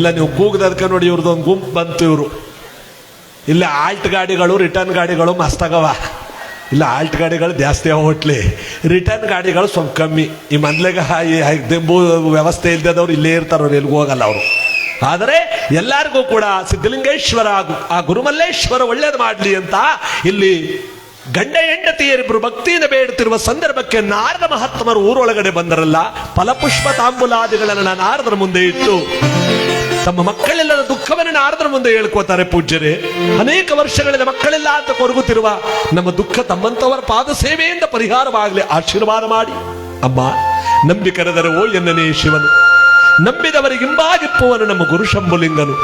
ಇಲ್ಲ ನೀವು ಕೂಗದಕ್ಕೆ ನೋಡಿ ಇವ್ರದ್ದೊಂದು ಗುಂಪು ಬಂತು. ಇವರು ಇಲ್ಲ ಆಲ್ಟ್ ಗಾಡಿಗಳು ರಿಟರ್ನ್ ಗಾಡಿಗಳು ಮಸ್ತಾಗವ. ಇಲ್ಲ ಆಲ್ಟ್ ಗಾಡಿಗಳು ಜಾಸ್ತಿ ಅವ ಹೋಟ್ಲಿ, ರಿಟರ್ನ್ ಗಾಡಿಗಳು ಸ್ವಲ್ಪ ಕಮ್ಮಿ. ಈ ಮೊದ್ಲೆಗ ಈ ದೆಂಬು ವ್ಯವಸ್ಥೆ ಇಲ್ದದವ್ರು ಇಲ್ಲೇ ಇರ್ತಾರವ್ರು, ಎಲ್ಲಿಗೂ ಹೋಗಲ್ಲ ಅವರು. ಆದರೆ ಎಲ್ಲರಿಗೂ ಕೂಡ ಸಿದ್ಧಲಿಂಗೇಶ್ವರ ಆ ಗುರುಮಲ್ಲೇಶ್ವರ ಒಳ್ಳೇದು ಮಾಡಲಿ ಅಂತ ಇಲ್ಲಿ ಗಂಡ ಹೆಂಡತಿಯರಿಬ್ಬರು ಭಕ್ತಿಯಿಂದ ಬೇಡುತ್ತಿರುವ ಸಂದರ್ಭಕ್ಕೆ ನಾರದ ಮಹಾತ್ಮರು ಊರೊಳಗಡೆ ಬಂದರಲ್ಲ. ಫಲಪುಷ್ಪ ತಾಂಬೂಲಾದಿಗಳನ್ನು ನಾರದರ ಮುಂದೆ ಇಟ್ಟು ತಮ್ಮ ಮಕ್ಕಳೆಲ್ಲರ ದುಃಖವನ್ನು ನಾರದರ ಮುಂದೆ ಹೇಳ್ಕೋತಾರೆ ಪೂಜ್ಯರೇ. ಅನೇಕ ವರ್ಷಗಳಿಂದ ಮಕ್ಕಳೆಲ್ಲ ಅಂತ ಕೊರಗುತ್ತಿರುವ ನಮ್ಮ ದುಃಖ ತಮ್ಮಂತವರ ಪಾದ ಸೇವೆಯಿಂದ ಪರಿಹಾರವಾಗಲಿ ಆಶೀರ್ವಾದ ಮಾಡಿ. ಅಮ್ಮ, ನಂಬಿ ಕರೆದರೆ ಓ ಎನ್ನನೇ ಶಿವನು, ನಂಬಿದವರಿಗಿಂಬಾಗಿಪ್ಪುವನು ನಮ್ಮ ಗುರು ಶಂಭುಲಿಂಗನು.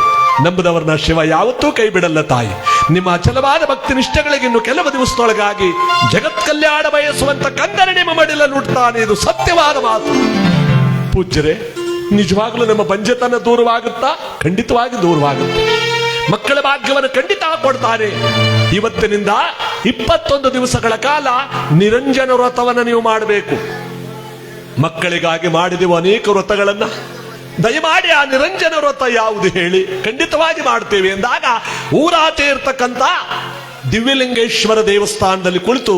ನಂಬಿದವರನ್ನ ಶಿವ ಯಾವತ್ತೂ ಕೈ ಬಿಡಲ್ಲ ತಾಯಿ. ನಿಮ್ಮ ಅಚಲವಾದ ಭಕ್ತಿ ನಿಷ್ಠೆಗಳಿಗೆ ಇನ್ನು ಕೆಲವು ದಿವಸದೊಳಗಾಗಿ ಜಗತ್ ಕಲ್ಯಾಣ ಬಯಸುವಂತ ಕಂದನ ನಿಮ್ಮ ಮಡಿಲ ನುಡ್ತಾನೆ. ಇದು ಸತ್ಯವಾದ ಮಾತು ಪೂಜ್ಯರೇ. ನಿಜವಾಗ್ಲೂ ನಮ್ಮ ಬಂಜೆತನ ದೂರವಾಗುತ್ತಾ? ಖಂಡಿತವಾಗಿ ದೂರವಾಗುತ್ತೆ. ಮಕ್ಕಳ ಭಾಗ್ಯವನ್ನು ಖಂಡಿತ ಕೊಡ್ತಾನೆ. ಇವತ್ತಿನಿಂದ 21 ದಿವಸಗಳ ಕಾಲ ನಿರಂಜನ ವ್ರತವನ್ನು ನೀವು ಮಾಡಬೇಕು. ಮಕ್ಕಳಿಗಾಗಿ ಮಾಡಿದೆವು ಅನೇಕ ವ್ರತಗಳನ್ನ. ದಯಮಾಡಿ ಆ ನಿರಂಜನ ವ್ರತ ಯಾವುದು ಹೇಳಿ? ಖಂಡಿತವಾಗಿ ಮಾಡ್ತೇವೆ ಎಂದಾಗ ಊರಾಚೆ ಇರ್ತಕ್ಕಂಥ ದಿವ್ಯಲಿಂಗೇಶ್ವರ ದೇವಸ್ಥಾನದಲ್ಲಿ ಕುಳಿತು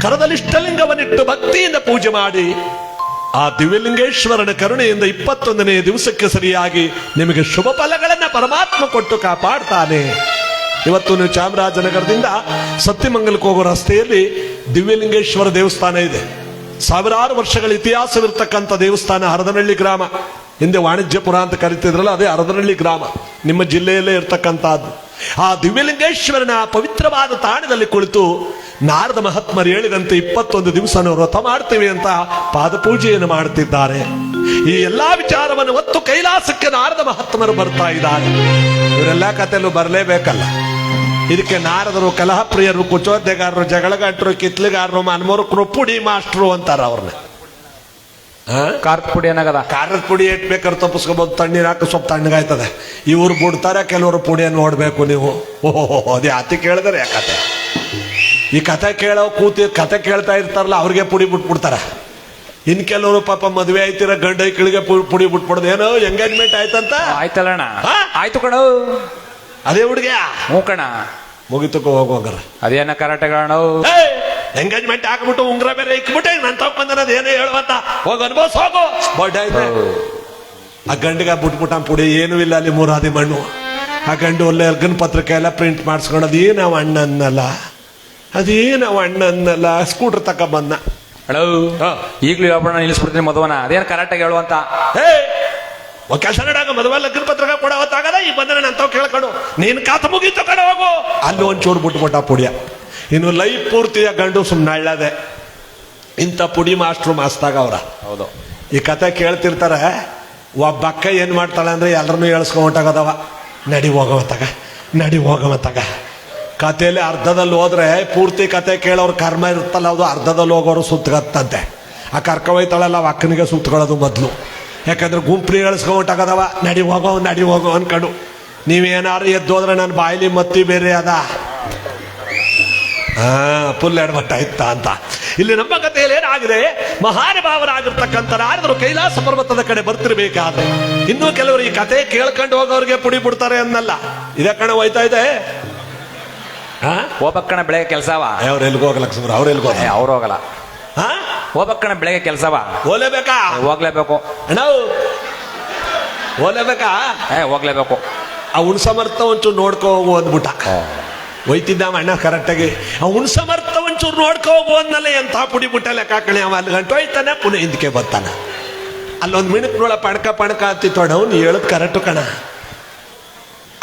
ಕರದಲ್ಲಿಷ್ಟಲಿಂಗವನ್ನಿಟ್ಟು ಭಕ್ತಿಯಿಂದ ಪೂಜೆ ಮಾಡಿ ಆ ದಿವ್ಯಲಿಂಗೇಶ್ವರನ ಕರುಣೆಯಿಂದ 21ನೇ ದಿವಸಕ್ಕೆ ಸರಿಯಾಗಿ ನಿಮಗೆ ಶುಭ ಫಲಗಳನ್ನ ಪರಮಾತ್ಮ ಕೊಟ್ಟು ಕಾಪಾಡ್ತಾನೆ. ಇವತ್ತು ನೀವು ಚಾಮರಾಜನಗರದಿಂದ ಸತ್ಯಮಂಗಲಕ್ಕೆ ಹೋಗೋ ರಸ್ತೆಯಲ್ಲಿ ದಿವ್ಯಲಿಂಗೇಶ್ವರ ದೇವಸ್ಥಾನ ಇದೆ. ಸಾವಿರಾರು ವರ್ಷಗಳ ಇತಿಹಾಸವಿರ್ತಕ್ಕಂಥ ದೇವಸ್ಥಾನ. ಹರದನಹಳ್ಳಿ ಗ್ರಾಮ, ಹಿಂದೆ ವಾಣಿಜ್ಯಪುರ ಅಂತ ಕರಿತಿದ್ರಲ್ಲ, ಅದೇ ಹರದನಹಳ್ಳಿ ಗ್ರಾಮ, ನಿಮ್ಮ ಜಿಲ್ಲೆಯಲ್ಲೇ ಇರ್ತಕ್ಕಂಥದ್ದು. ಆ ದಿವ್ಯಲಿಂಗೇಶ್ವರನ ಪವಿತ್ರವಾದ ತಾಣದಲ್ಲಿ ಕುಳಿತು ನಾರದ ಮಹಾತ್ಮರು ಹೇಳಿದಂತೆ 21 ದಿವಸ ನಾವು ವ್ರತ ಮಾಡ್ತೀವಿ ಅಂತ ಪಾದಪೂಜೆಯನ್ನು ಮಾಡುತ್ತಿದ್ದಾರೆ. ಈ ಎಲ್ಲಾ ವಿಚಾರವನ್ನು ಹೊತ್ತು ಕೈಲಾಸಕ್ಕೆ ನಾರದ ಮಹಾತ್ಮರು ಬರ್ತಾ ಇದ್ದಾರೆ. ಇವರೆಲ್ಲ ಕಥೆಯಲ್ಲೂ ಬರಲೇಬೇಕಲ್ಲ. ಇದಕ್ಕೆ ನಾರದರು ಕಲಹಪ್ರಿಯರು, ಕುಚೋದ್ಯಗಾರರು, ಜಗಳಗಂಟರು, ಕಿತ್ಲಿಗಾರರು, ಮನ್ಮೂರ್ಖರು, ಪುಡಿ ಮಾಸ್ಟ್ರು ಅಂತಾರ ಅವ್ರನ್ನ. ಖಾರದ ಪುಡಿ ಏನಾಗದ? ಖಾರದ ಪುಡಿ ಇಟ್ಬೇಕಾದ್ರೆ ತಪ್ಪಿಸ್ಕೋಬಹುದು, ತಣ್ಣೀರು ಹಾಕಿ ಸ್ವಲ್ಪ ತಣ್ಣಗಾಯ್ತದೆ. ಇವ್ರು ಬಿಡ್ತಾರೆ, ಕೆಲವರು ಪುಡಿಯನ್ನು ನೋಡ್ಬೇಕು ನೀವು. ಓಹೋ, ಅದೇ ಅತಿ ಕೇಳಿದ್ರೆ ಯಾಕತೆ ಈ ಕತೆ ಕೇಳೋ ಕೂತಿ ಕತೆ ಕೇಳ್ತಾ ಇರ್ತಾರಲ್ಲ, ಅವ್ರಿಗೆ ಪುಡಿ ಬಿಟ್ಬಿಡ್ತಾರ. ಇನ್ ಕೆಲವರು ಪಾಪ ಮದುವೆ ಆಯ್ತಿರ ಗಂಡ ಐಕ್ಳಿಗೆ ಪುಡಿ ಬಿಟ್ಬಿಡ್ದು. ಏನೋ ಎಂಗೇಜ್ಮೆಂಟ್ ಆಯ್ತಂತ. ಆಯ್ತಲ್ಲ ಅಣ್ಣ, ಆಯ್ತು ಕಣ. ಅದೇ ಹುಡುಗ ಹ್ಞೂ ಕಣ, ಮುಗಿತಕ್ಕೋ ಹೋಗೋಗ್ರ. ಅದೇನ ಕರಾಟೆಗಳಣ್ಣ. ಎಂಗೇಜ್ಮೆಂಟ್ ಹಾಕ್ಬಿಟ್ಟು ಉಂಗ್ರ ಬೇರೆ ಇಕ್ಬಿಟ್ಟೆ ನಾನು ತಗೊಂಡ್ ಅದೇನೋ ಹೇಳುವಂತ ಹೋಗ ಅನ್ಬೋಸ್ ಹೋಗು ಬಡ್ಡ ಆಯ್ತು. ಆ ಗಂಡಿಗ ಬಿಟ್ಬಿಟ್ಟ ಪುಡಿ, ಏನೂ ಇಲ್ಲ ಅಲ್ಲಿ ಮೂರಾದಿ ಮಣ್ಣು. ಆ ಗಂಡು ಒಳ್ಳೆ ಅರ್ಗನ್ ಪತ್ರಿಕೆ ಎಲ್ಲ ಪ್ರಿಂಟ್ ಮಾಡಿಸ್ಕೊಂಡು ಅದೇನವ ಅಣ್ಣ ಅನ್ನಲ್ಲ, ಅದೇನವ ಅಣ್ಣ ಅನ್ನಲ್ಲ, ಸ್ಕೂಟರ್ ತಕ ಬಂದ. ಹಲೋ, ಈಗ್ಲೂ ಹೇಳ್ಬೋಣ, ನಿಲ್ಲಿಸ್ಬಿಡ್ತೀನಿ ಮದುವನ. ಅದೇನು ಕರಾಟೆಗೆ ಹೇಳುವಂತ? ಕೆಲಸ ನಡಾಗ ಮದುವೆ ಲಗ್ನ ಪತ್ರಿಕೆ ಕೊಡವತ್ತಾಗದ ಈ ಬಂದನ ಅಂತಾವ್ ಕೇಳ್ಕೊಂಡು ನೀನ್ ಕಾತ ಮುಗೀತು ಕಡೆ ಹೋಗು. ಅಲ್ಲಿ ಒಂಚೂರು ಬಿಟ್ಬಿಟ್ಟ ಪುಡಿಯ. ಇನ್ನು ಲೈಫ್ ಪೂರ್ತಿಯ ಗಂಡು ಸುಮ್ಮನೆ ಅಳ್ಳದೆ. ಇಂಥ ಪುಡಿ ಮಾಸ್ಟ್ರು ಮಾಸ್ತಾಗ ಅವ್ರ. ಹೌದು, ಈ ಕತೆ ಕೇಳ್ತಿರ್ತಾರೆ. ಒಬ್ಬ ಅಕ್ಕ ಏನ್ ಮಾಡ್ತಾಳೆ ಅಂದ್ರೆ ಎಲ್ಲರನ್ನೂ ಹೇಳ್ಸ್ಕೊಂಡಾಗದವ, ನಡಿ ಹೋಗವತ್ತಾಗ, ನಡಿ ಹೋಗವತ್ತಾಗ. ಕಥೆಯಲ್ಲಿ ಅರ್ಧದಲ್ಲಿ ಹೋದ್ರೆ ಪೂರ್ತಿ ಕತೆ ಕೇಳೋರು ಕರ್ಮ ಇರುತ್ತಲ್ಲ, ಅದು ಅರ್ಧದಲ್ಲಿ ಹೋಗೋರು ಸುತ್ತಗತ್ತಂತೆ. ಆ ಕರ್ಕ ಹೋಯ್ತಾಳಲ್ಲ, ಅವ ಅಕ್ಕನಿಗೆ ಸುತ್ತಕೊಳ್ಳೋದು ಮೊದಲು. ಯಾಕಂದ್ರೆ ಗುಂಪು ಹೇಳ್ಸ್ಕೊಂಡಾಗದವ, ನಡಿ ಹೋಗೋ ಅನ್ಕೊಂಡು. ನೀವೇನಾರು ಎದ್ದೋದ್ರೆ ನನ್ನ ಬಾಯಿಲಿ ಮತ್ತಿ ಬೇರೆ ಅದ. ಫುಲ್ ಎಡಮಟ್ಟ ಇತ್ತ ಅಂತ. ಇಲ್ಲಿ ನಮ್ಮ ಕಥೆಯಲ್ಲಿ ಏನಾಗಿದೆ, ಮಹಾನುಭಾವರಾಗಿರ್ತಕ್ಕಂಥ ನಾರದರು ಕೈಲಾಸ ಪರ್ವತದ ಕಡೆ ಬರ್ತಿರ್ಬೇಕಾದ್ರೆ ಇನ್ನೂ ಕೆಲವರು ಈ ಕತೆ ಕೇಳ್ಕೊಂಡು ಹೋಗೋರಿಗೆ ಪುಡಿ ಬಿಡ್ತಾರೆ ಅನ್ನಲ್ಲ. ಇದೇ ಕಣ ಹೋಯ್ತಾ ಇದೆ. ಹೋಗ್ಬೇಕಣ ಬೆಳಗ್ಗೆ ಕೆಲ್ಸವ. ಅವ್ರು ಎಲ್ಗ ಹೋಗಲಕ್ಕ ಸುಮ್ರ, ಅವ್ರು ಎಲ್ಗ ಅವ್ರು ಹೋಗಲ್ಲ. ಹೋಗ್ಬೇಕಣ ಬೆಳಗ್ಗೆ ಕೆಲ್ಸವ. ಹೋಗ್ಲೇಬೇಕಾ? ಹೋಗ್ಲೇಬೇಕು ಅಣ್ಣ, ಹೋಗ್ಲೇಬೇಕಾ? ಹೋಗ್ಲೇಬೇಕು. ಆ ಉಣ್ಸಮರ್ಥ ಒಂಚೂರು ನೋಡ್ಕೊ ಹೋಗು ಅಂದ್ಬಿಟ್ಟ. ಒಯ್ತಿದ್ದ ಅಣ್ಣ ಕರೆಕ್ಟಾಗಿ. ಆ ಉಣ್ಸಮರ್ಥ ಒಂಚೂರು ನೋಡ್ಕೊ ಹೋಗು ಅಂದಲ್ಲ. ಎಂಥ ಪುಡಿ ಬಿಟ್ಟ ಲೆಕ್ಕ ಹಾಕಣಿ. ಅವ ಅಲ್ಲಿ ಗಂಟು ಹೋಯ್ತಾನೆ, ಪುನಃ ಹಿಂದಕ್ಕೆ ಬರ್ತಾನ. ಅಲ್ಲೊಂದು ಮಿಣಕ್ನೊಳ ಪಣಕ ಅಂತಿತ್ತೋಣ. ಅವ್ನು ಹೇಳದ್ ಕರೆಕ್ಟು ಕಣ.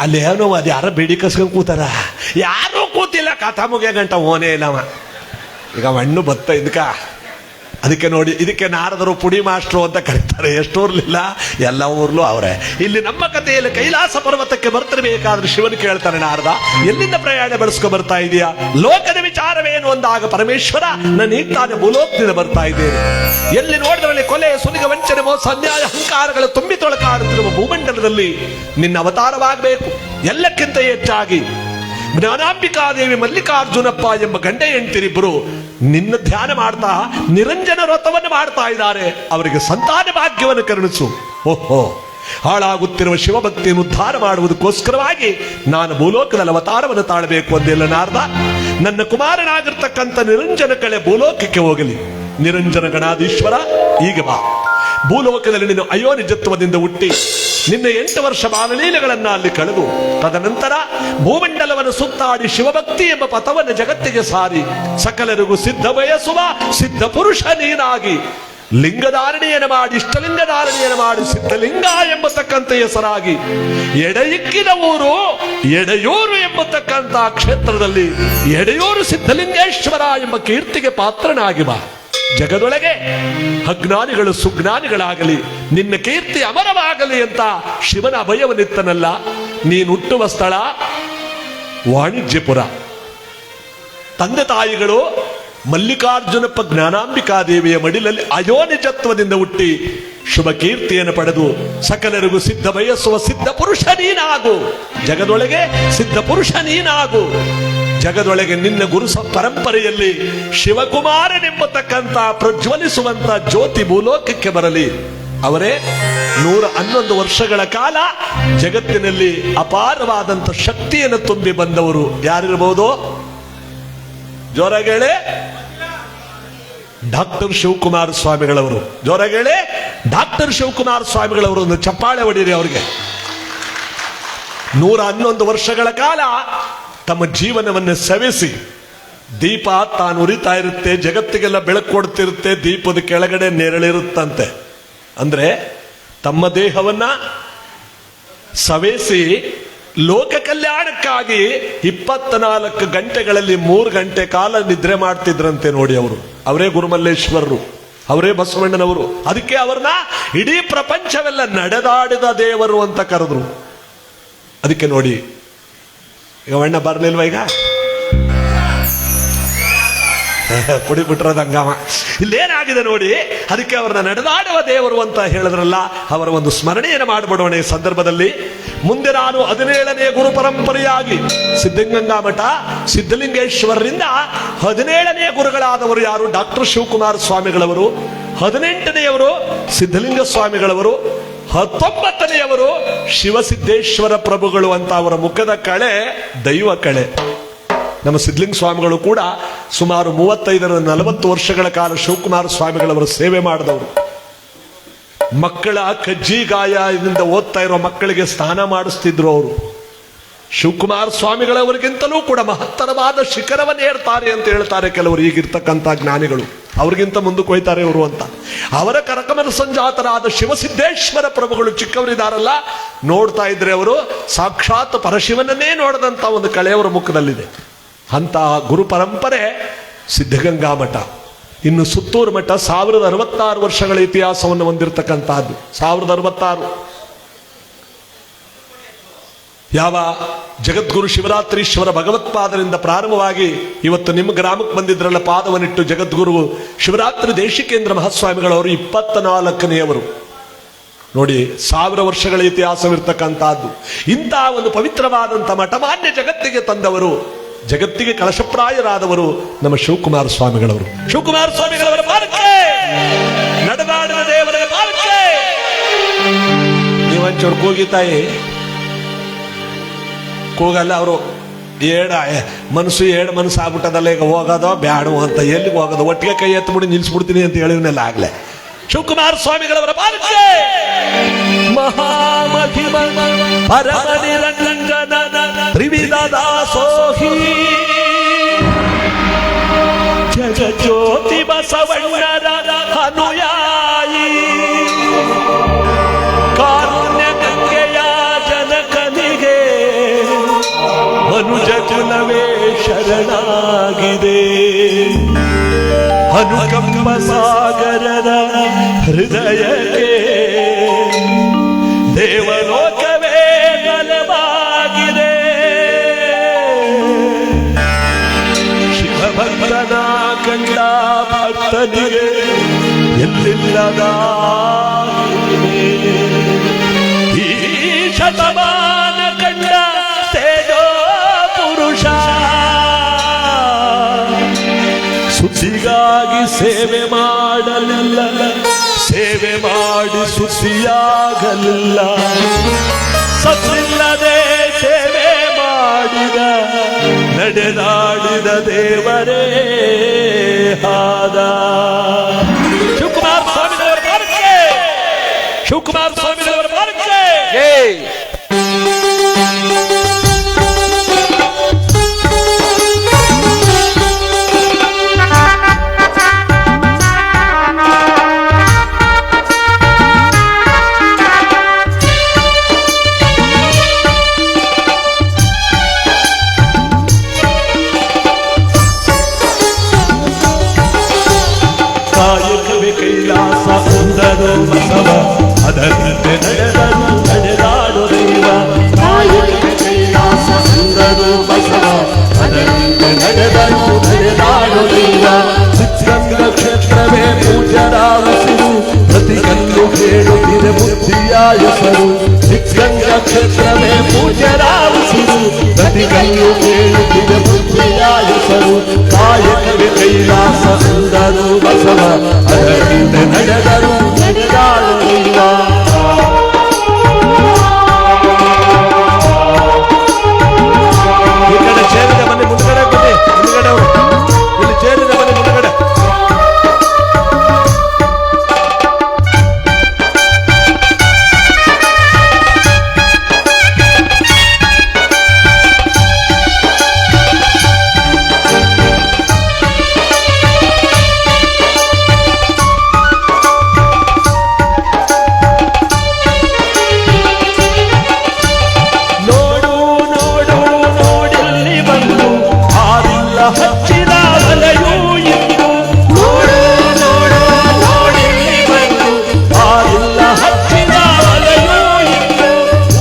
ಅಲ್ಲಿ ಏನೋ ಅದು ಯಾರ ಬೇಡಿ ಕಸ್ಕೊಂಡು ಕೂತಾರ, ಯಾರೂ ಕೂತಿಲ್ಲ. ಕಥಾ ಮುಗಿಯ ಗಂಟ ಓನೇ ಇಲ್ಲವ. ಈಗ ಮಣ್ಣು ಬತ್ತ ಇದಕ್ಕ. ಅದಕ್ಕೆ ನೋಡಿ, ಇದಕ್ಕೆ ನಾರದರು ಪುಡಿ ಮಾಸ್ಟ್ರು ಅಂತ ಕರೀತಾರೆ. ಎಷ್ಟೂರ್ಲಿಲ್ಲ, ಎಲ್ಲ ಊರ್ಲು ಅವರೇ. ಇಲ್ಲಿ ನಮ್ಮ ಕಥೆಯಲ್ಲಿ ಕೈಲಾಸ ಪರ್ವತಕ್ಕೆ ಬರ್ತಿರ್ಬೇಕಾದ್ರೆ ಶಿವನು ಕೇಳ್ತಾನೆ, ನಾರದ ಎಲ್ಲಿಂದ ಪ್ರಯಾಣ ಬೆಳೆಸ್ಕೊ ಬರ್ತಾ ಇದೆಯಾ? ಲೋಕದ ವಿಚಾರವೇನು ಅಂದಾಗ ಪರಮೇಶ್ವರ, ನಾನು ಈಗ ತಾನೇ ಭೂಲೋಕದಿಂದ ಬರ್ತಾ ಇದ್ದೇನೆ. ಎಲ್ಲಿ ನೋಡಿದ್ರಲ್ಲಿ ಕೊಲೆ, ಸುಲಿಗ, ವಂಚನೆ, ಮೋಸ, ಅನ್ಯಾಯ, ಅಹಂಕಾರಗಳು ತುಂಬಿ ತೊಳಕಾಡುತ್ತಿರುವ ಭೂಮಂಡಲದಲ್ಲಿ ನಿನ್ನ ಅವತಾರವಾಗಬೇಕು. ಎಲ್ಲಕ್ಕಿಂತ ಹೆಚ್ಚಾಗಿ ಜ್ಞಾನಾಂಬಿಕಾದೇವಿ, ಮಲ್ಲಿಕಾರ್ಜುನಪ್ಪ ಎಂಬ ಗಂಡ ಹೆಂಡತಿರಿಬ್ಬರು ನಿನ್ನ ಧ್ಯಾನ ಮಾಡ್ತಾ ನಿರಂಜನ ವ್ರತವನ್ನು ಮಾಡ್ತಾ ಇದ್ದಾರೆ. ಅವರಿಗೆ ಸಂತಾನ ಭಾಗ್ಯವನ್ನು ಕರುಣಿಸು. ಓಹೋ, ಹಾಳಾಗುತ್ತಿರುವ ಶಿವಭಕ್ತಿಯನ್ನು ಉದ್ಧಾರ ಮಾಡುವುದಕ್ಕೋಸ್ಕರವಾಗಿ ನಾನು ಭೂಲೋಕದಲ್ಲಿ ಅವತಾರವನ್ನು ತಾಳಬೇಕು ಅಂದಿಲ್ಲ ನಾರದ. ನನ್ನ ಕುಮಾರನಾಗಿರ್ತಕ್ಕಂಥ ನಿರಂಜನ ಕಳೆ ಭೂಲೋಕಕ್ಕೆ ಹೋಗಲಿ. ನಿರಂಜನ ಗಣಾಧೀಶ್ವರ, ಈಗ ಬಾ. ಭೂಲೋಕದಲ್ಲಿ ನೀನು ಅಯೋನಿಜತ್ವದಿಂದ ಹುಟ್ಟಿ ನಿನ್ನ 8 ವರ್ಷ ಬಾಲಲೀಲೆಗಳನ್ನ ಅಲ್ಲಿ ಕಳೆದು ತದನಂತರ ಭೂಮಂಡಲವನ್ನು ಸುತ್ತಾಡಿ ಶಿವಭಕ್ತಿ ಎಂಬ ಪಥವನ್ನು ಜಗತ್ತಿಗೆ ಸಾರಿ ಸಕಲರಿಗೂ ಸಿದ್ಧ ಬಯಸುವ ಸಿದ್ಧ ಪುರುಷ ನೀನಾಗಿ ಲಿಂಗಧಾರಣೆಯನ್ನು ಮಾಡಿ ಇಷ್ಟಲಿಂಗಧಾರಣೆಯನ್ನು ಮಾಡಿ ಸಿದ್ಧಲಿಂಗ ಎಂಬತಕ್ಕಂಥ ಹೆಸರಾಗಿ ಎಡೆಯಿಕ್ಕಿನ ಊರು ಎಡೆಯೂರು ಎಂಬತಕ್ಕಂಥ ಕ್ಷೇತ್ರದಲ್ಲಿ ಎಡೆಯೂರು ಸಿದ್ಧಲಿಂಗೇಶ್ವರ ಎಂಬ ಕೀರ್ತಿಗೆ ಪಾತ್ರನಾಗಿ ಬಾ. ಜಗದೊಳಗೆ ಅಜ್ಞಾನಿಗಳು ಸುಜ್ಞಾನಿಗಳಾಗಲಿ ನಿನ್ನ ಕೀರ್ತಿ ಅಮರವಾಗಲಿ ಅಂತ ಶಿವನ ಅಭಯವನ್ನಿತ್ತನಲ್ಲ. ನೀನು ಹುಟ್ಟುವ ಸ್ಥಳ ವಾಣಿಜ್ಯಪುರ. ತಂದೆ ತಾಯಿಗಳು ಮಲ್ಲಿಕಾರ್ಜುನಪ್ಪ ಜ್ಞಾನಾಂಬಿಕಾದೇವಿಯ ಮಡಿಲಲ್ಲಿ ಅಯೋನಿಜತ್ವದಿಂದ ಹುಟ್ಟಿ ಶುಭ ಕೀರ್ತಿಯನ್ನು ಪಡೆದು ಸಕಲರಿಗೂ ಸಿದ್ಧ ಬಯಸುವ ಸಿದ್ಧ ಪುರುಷ ನೀನಾಗು. ಜಗದೊಳಗೆ ಸಿದ್ಧ ಪುರುಷ ನೀನಾಗು. ಜಗದೊಳಗೆ ನಿನ್ನ ಗುರು ಪರಂಪರೆಯಲ್ಲಿ ಶಿವಕುಮಾರನೆಂಬತಕ್ಕಂಥ ಪ್ರಜ್ವಲಿಸುವಂತ ಜ್ಯೋತಿ ಭೂಲೋಕಕ್ಕೆ ಬರಲಿ. ಅವರೇ 111 ವರ್ಷಗಳ ಕಾಲ ಜಗತ್ತಿನಲ್ಲಿ ಅಪಾರವಾದಂತ ಶಕ್ತಿಯನ್ನು ತುಂಬಿ ಬಂದವರು. ಯಾರಿರಬಹುದು? ಜೋರಾಗೇಳೆ. ಡಾಕ್ಟರ್ ಶಿವಕುಮಾರ ಸ್ವಾಮಿಗಳವರು. ಜೋರಾಗೇಳೆ. ಡಾಕ್ಟರ್ ಶಿವಕುಮಾರ ಸ್ವಾಮಿಗಳವರು. ಒಂದು ಚಪ್ಪಾಳೆ ಹೊಡೀರಿ ಅವರಿಗೆ. 111 ವರ್ಷಗಳ ಕಾಲ ತಮ್ಮ ಜೀವನವನ್ನು ಸವೆಸಿ ದೀಪ ತಾನು ಉರಿತಾ ಇರುತ್ತೆ, ಜಗತ್ತಿಗೆಲ್ಲ ಬೆಳಕು ಕೊಡ್ತಿರುತ್ತೆ, ದೀಪದ ಕೆಳಗಡೆ ನೆರಳಿರುತ್ತಂತೆ. ಅಂದ್ರೆ ತಮ್ಮ ದೇಹವನ್ನ ಸವೆಸಿ ಲೋಕ ಕಲ್ಯಾಣಕ್ಕಾಗಿ 24 ಗಂಟೆಗಳಲ್ಲಿ 3 ಗಂಟೆ ಕಾಲ ನಿದ್ರೆ ಮಾಡ್ತಿದ್ರಂತೆ ನೋಡಿ. ಅವರೇ ಗುರುಮಲ್ಲೇಶ್ವರರು, ಅವರೇ ಬಸವಣ್ಣನವರು. ಅದಕ್ಕೆ ಅವ್ರನ್ನ ಇಡೀ ಪ್ರಪಂಚವೆಲ್ಲ ನಡೆದಾಡಿದ ದೇವರು ಅಂತ ಕರೆದ್ರು. ಅದಕ್ಕೆ ನೋಡಿ, ಈಗ ಅಣ್ಣ ಬರ್ಲಿಲ್ವ? ಈಗ ಪುಡಿ ಬಿಟ್ರದ ಹಂಗಾಮ. ಇಲ್ಲೇನಾಗಿದೆ ನೋಡಿ. ಅದಕ್ಕೆ ಅವರನ್ನ ನಡೆದಾಡುವ ದೇವರು ಅಂತ ಹೇಳಿದ್ರಲ್ಲ, ಅವರ ಒಂದು ಸ್ಮರಣೆಯನ್ನು ಮಾಡಿಬಿಡೋಣ ಈ ಸಂದರ್ಭದಲ್ಲಿ. ಮುಂದೆ ನಾನು 17ನೇ ಗುರು ಪರಂಪರೆಯಾಗಿ ಸಿದ್ಧಗಂಗಾ ಮಠ ಸಿದ್ಧಲಿಂಗೇಶ್ವರರಿಂದ 17ನೇ ಗುರುಗಳಾದವರು ಯಾರು? ಡಾಕ್ಟರ್ ಶಿವಕುಮಾರ ಸ್ವಾಮಿಗಳವರು. 18ನೇಯವರು ಸಿದ್ಧಲಿಂಗ ಸ್ವಾಮಿಗಳವರು. 19ನೇಯವರು ಶಿವಸಿದ್ದೇಶ್ವರ ಪ್ರಭುಗಳು ಅಂತ. ಅವರ ಮುಖದ ಕಳೆ ದೈವ ಕಳೆ. ನಮ್ಮ ಸಿದ್ಧಲಿಂಗ ಸ್ವಾಮಿಗಳು ಕೂಡ ಸುಮಾರು 35-40 ವರ್ಷಗಳ ಕಾಲ ಶಿವಕುಮಾರ ಸ್ವಾಮಿಗಳವರ ಸೇವೆ ಮಾಡಿದವರು. ಮಕ್ಕಳ ಕಜ್ಜಿ ಗಾಯದಿಂದ ಓದ್ತಾ ಇರೋ ಮಕ್ಕಳಿಗೆ ಸ್ನಾನ ಮಾಡಿಸ್ತಿದ್ರು ಅವರು. ಶಿವಕುಮಾರ ಸ್ವಾಮಿಗಳವರಿಗಿಂತಲೂ ಕೂಡ ಮಹತ್ತರವಾದ ಶಿಖರವನ್ನು ಏರ್ತಾರೆ ಅಂತ ಹೇಳ್ತಾರೆ ಕೆಲವರು. ಈಗಿರ್ತಕ್ಕಂಥ ಜ್ಞಾನಿಗಳು ಅವ್ರಿಗಿಂತ ಮುಂದಕ್ಕೆ ಹೋಯ್ತಾರೆ ಇವರು ಅಂತ. ಅವರ ಕರಕಮಲ ಸಂಜಾತರಾದ ಶಿವಸಿದ್ದೇಶ್ವರ ಪ್ರಭುಗಳು ಚಿಕ್ಕವರಿದಾರಲ್ಲ, ನೋಡ್ತಾ ಇದ್ರೆ ಅವರು ಸಾಕ್ಷಾತ್ ಪರಶಿವನನ್ನೇ ನೋಡದಂತ ಒಂದು ಕಳೆಯವರ ಮುಖದಲ್ಲಿದೆ. ಅಂತ ಗುರು ಪರಂಪರೆ ಸಿದ್ಧಗಂಗಾ ಮಠ. ಇನ್ನು ಸುತ್ತೂರು ಮಠ 1066 ವರ್ಷಗಳ ಇತಿಹಾಸವನ್ನು ಹೊಂದಿರತಕ್ಕಂತಹದ್ದು. 1066 ಯಾವ ಜಗದ್ಗುರು ಶಿವರಾತ್ರೀಶ್ವರ ಭಗವತ್ಪಾದರಿಂದ ಪ್ರಾರಂಭವಾಗಿ ಇವತ್ತು ನಿಮ್ಮ ಗ್ರಾಮಕ್ಕೆ ಬಂದಿದ್ರಲ್ಲ ಪಾದವನ್ನಿಟ್ಟು ಜಗದ್ಗುರು ಶಿವರಾತ್ರಿ ದೇಶಿಕೇಂದ್ರ ಮಹಾಸ್ವಾಮಿಗಳವರು 24ನೇಯವರು. ನೋಡಿ, 1000 ವರ್ಷಗಳ ಇತಿಹಾಸವಿರ್ತಕ್ಕಂಥದ್ದು. ಇಂತಹ ಒಂದು ಪವಿತ್ರವಾದಂಥ ಮಠಮಾನ್ಯ ಜಗತ್ತಿಗೆ ತಂದವರು, ಜಗತ್ತಿಗೆ ಕಳಶಪ್ರಾಯರಾದವರು ನಮ್ಮ ಶಿವಕುಮಾರ ಸ್ವಾಮಿಗಳವರು. ಶಿವಕುಮಾರ ಸ್ವಾಮಿಗಳವರ ಪಾಲಕ್ಕೆ ನಡೆದಾಡಿದ ದೇವರ ಪಾಲಕ್ಕೆ ನೀವಂಚೂರು ಕೂಗಿತಾಯಿ ಕೂಗಲ್ಲ. ಅವರು ಮನಸ್ಸು ಆಗ್ಬಿಟ್ಟದಲ್ಲ, ಈಗ ಹೋಗೋದೋ ಬ್ಯಾಡೋ ಅಂತ. ಎಲ್ಲಿಗೆ ಹೋಗೋದು? ಒಟ್ಟಿಗೆ ಕೈ ಎತ್ಬಿಡಿ ನಿಲ್ಸ್ಬಿಡ್ತೀನಿ ಅಂತ ಹೇಳಿದ್ನೆಲ್ಲ ಆಗ್ಲೇ. ಶಿವಕುಮಾರ ಸ್ವಾಮಿಗಳವರ ಪಾಲಕ್ಕೆ ಮಹಾಮಹಿಮ ಪರಮ ನಿರಂಜನ ತ್ರಿವಿಧ ದಾಸೋಹಿ ಜಗಜ್ಯೋತಿ ಬಸವಣ್ಣರ ಅನುಯಾಯಿ ಕಾರುಣ್ಯ ಗಂಗೆಯ ಜನಕನಿಗೆ ಮನುಜ ಕುಲವೇ ಶರಣಾಗಿದೆ. ಅನುಕಂಪ ಸಾಗರರ ಹೃದಯಕ್ಕೆ ದೇವಲೋಕವೇ ಬಲವಾಗಿದೆ. ಶಿವಭಕ್ತನ ಕಂಡ ಭಕ್ತನಿಗೆ ಎಲ್ಲಿಲ್ಲದ ಈ ಶತಮಾನ ಕಂಡ ತೇಜೋ ಪುರುಷ ಸುದ್ದಿಗಾಗಿ ಸೇವೆ ಮಾಡಲಿಲ್ಲ ಸೇವೆ ಮಾಡಿ ಸುದ್ದಿಯಾಗಲಿಲ್ಲ, ಸತ್ತಿಲ್ಲದೆ ಸೇವೆ ಮಾಡಿದ ನಡೆದಾಡಿದ ದೇವರೇ ಹಾದ. ಶಿವಕುಮಾರ ಸ್ವಾಮಿಯವರ ಬಾರಕ್ಕೆ, ಶಿವಕುಮಾರ ಸ್ವಾಮಿಯವರ ಬಾರಕ್ಕೆ. ಕಾಯಕವೇ ಕೈಲಾಸ ಅಂದರು ಬಸವ, ಅದರಂತೆ ನಡೆದರು ನಡೆದಾಡು ದೈವ. ಕಾಯಕವೇ ಕೈಲಾಸ ಅಂದರು ಬಸವ, ಅದರಂತೆ ನಡೆದರು ನಡೆದಾಡು ದೈವ. ಚಿತ್ರರಂಗ ಕ್ಷೇತ್ರವೇ ಪೂಜರ ಉಸಿರು, ಪ್ರತಿ ಕಲ್ಲು ಕೇಳುತ್ತಿದೆ ಬುದ್ಧಿಯ ಹೆಸರು. ಚಿತ್ರರಂಗ ಕ್ಷೇತ್ರವೇ ಪೂಜರ ಉಸಿರು, ಪ್ರತಿ ಕಲ್ಲು ಕೇಳುತ್ತಿದೆ ಬುದ್ಧಿಯ ಹೆಸರು. ಕಾಯಕವೇ ಕೈಲಾಸ ಅಂದರು ಬಸವ, ಅದರಂತೆ ನಡೆದರು ನಡೆದಾಡು ದೈವ. ಈ ಕಡೆ ಚೇರಿದ ಮನೆ ಮುಂದ್ಗಡೆ ಬನ್ನಿ, ಮುಂದ್ಗಡೆ ಅವರು ಇಲ್ಲಿ ಚೇರಿದ ಮನೆ ಮುಂದ್ಗಡೆ. ನೋಡು ನೋಡು ನೋಡಿಲ್ಲಿ ಬಂದು ಆರಿಲ್ಲ ಹಚ್ಚಿದ ಅಲೆಯೂ ಇಂದು. ನೋಡು ನೋಡು ನೋಡಿಲ್ಲಿ ಬಂದು ಆರಿಲ್ಲ ಹಚ್ಚಿದ ಅಲೆಯೂ ಇಂದು.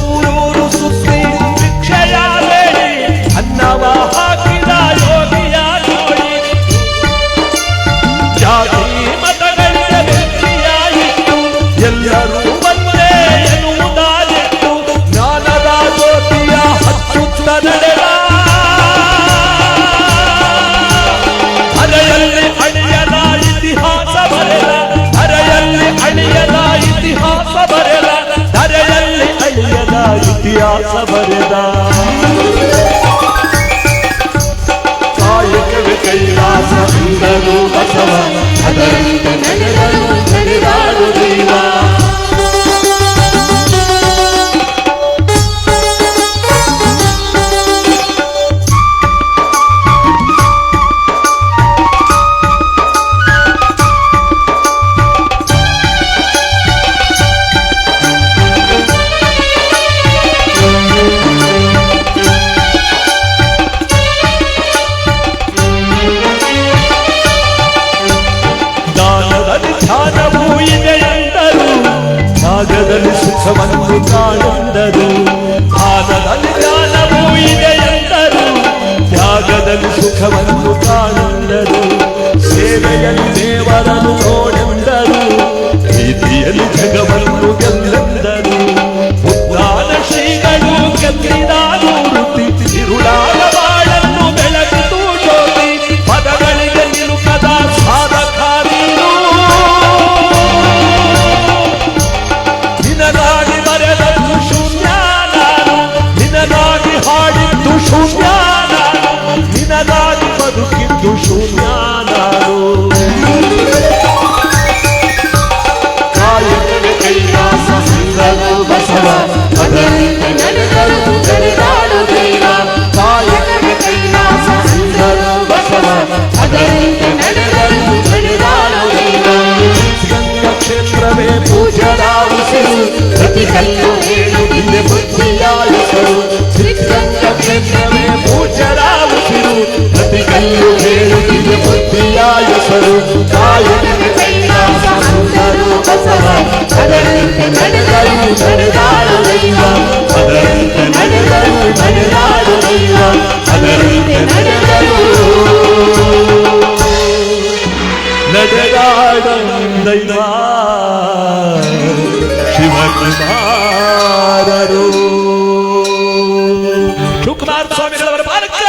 ಊರೂರು ಸುತ್ತಿ ಭಿಕ್ಷೆಯ ಬೇಡಿ ಅನ್ನವ ಹಾಕಿದ ಯೋಗಿಯ ನೋಡಿ. ಜಾತಿ ಮತಗಳಿಗೆ ಬೆಂಕಿಯ ಇಟ್ಟು ಎಲ್ಲರೂ ಒಂದೇ ಎನ್ನುವುದಾಗಿತ್ತು. ಜ್ಞಾನದ ಜ್ಯೋತಿಯ ಹಚ್ಚುತ್ತ ನಡೆದ ಅರೆಯಲ್ಲಿ ಅಳಿಯದ ಇತಿಹಾಸ ಬರೆದ, ಅರೆಯಲ್ಲಿ ಅಳಿಯದ ಇತಿಹಾಸ ಬರೆದ, ಅರೆಯಲ್ಲಿ ಅಳಿಯದ ಇತಿಹಾಸ ಬರೆದ. ಕಾಯಕವೇ ಕೈಲಾಸ ಅಂದರು ಬಸವ, ಅದರಂತೆ ನಡೆದರು ನಡೆದಾಡು ದೈವ. ದಾನದಲ್ಲಿ ಧ್ಯಾನವೂ ಇದೆ ಎಂದರು, ತ್ಯಾಗದಲ್ಲಿ ಸುಖವನ್ನು ಕಾಣೆಂದರು. ದಾನದಲ್ಲಿ ಜ್ಞಾನವೂ ಇದೆ ಎಂದರು, ತ್ಯಾಗದಲ್ಲಿ ಸುಖವನ್ನು ಕಾಣೆಂದರು. ಸೇವೆಯಲ್ಲಿ ದೇವರನ್ನು ನೋಡೆಂದರು, ಪ್ರೀತಿಯಲ್ಲಿ ಜಗವನ್ನು ಗೆಲ್ಲೆಂದರು. ಉದ್ದಾನ ಶ್ರೀಗಳು ಗೆದ್ದಿದ ಮೂರ್ತಿ, ತಿರುಳಾದ ಬಾಳನ್ನು ಬೆಳಗಿತು ಜ್ಯೋತಿ. ಪದಗಳಿಗೆ ನಿಲುಕದ ಸಾಧಕ ನೀನು, ನಿನಗಾಗಿ ಬರೆದದ್ದು ಶೂನ್ಯ ನಾನು, ನಿನಗಾಗಿ ಹಾಡಿದ್ದು ಶೂನ್ಯ ನಾನು, ನಿನಗಾಗಿ ಬದುಕಿದ್ದು ಶೂನ್ಯ ನಾನು. ಕಾಯಕವೇ ಕೈಲಾಸ ಅಂದರು ಬಸವ, ಅದರಂತೆ ನಡೆದರು ನಡೆದಾಡು ದೈವ. ಕಾಯಕವೇ ಕೈಲಾಸ ಅಂದರು ಬಸವ, ಅದರಂತೆ ನಡೆದರು ನಡೆದಾಡು ದೈವ. ಗಂಗಾ ಕ್ಷೇತ್ರವೇ ಪೂಜರ ಉಸಿರು, ಪ್ರತಿ ಕಲ್ಲು ಹೇಳುತ್ತಿದೆ ಬುದ್ಧಿಯ ಹೆಸರು. ಗಂಗಾ ಕ್ಷೇತ್ರವೇ ಪೂಜರ ಉಸಿರು, ಪ್ರತಿ ಕಲ್ಲು ಹೇಳುತ್ತಿದೆ ಬುದ್ಧಿಯ ಹೆಸರು. ಕಾಯಕವೇ ಕೈಲಾಸ ಅಂದರು ಬಸವ, ಅದರಂತೆ ನಡೆದರು ನಡೆದಾಡು ದೈವ. ಅದರಂತೆ ನಡೆದರು ನಡೆದಾಡು ದೈವ. ಅದರಂತೆ ನಡೆದರು ನಡೆದಾಡ ದೈವ. ಶಿವಕುಮಾರರು ಶಿವಕುಮಾರ ಸ್ವಾಮಿಗಳವರ ಬಾರಕ್ಕೆ.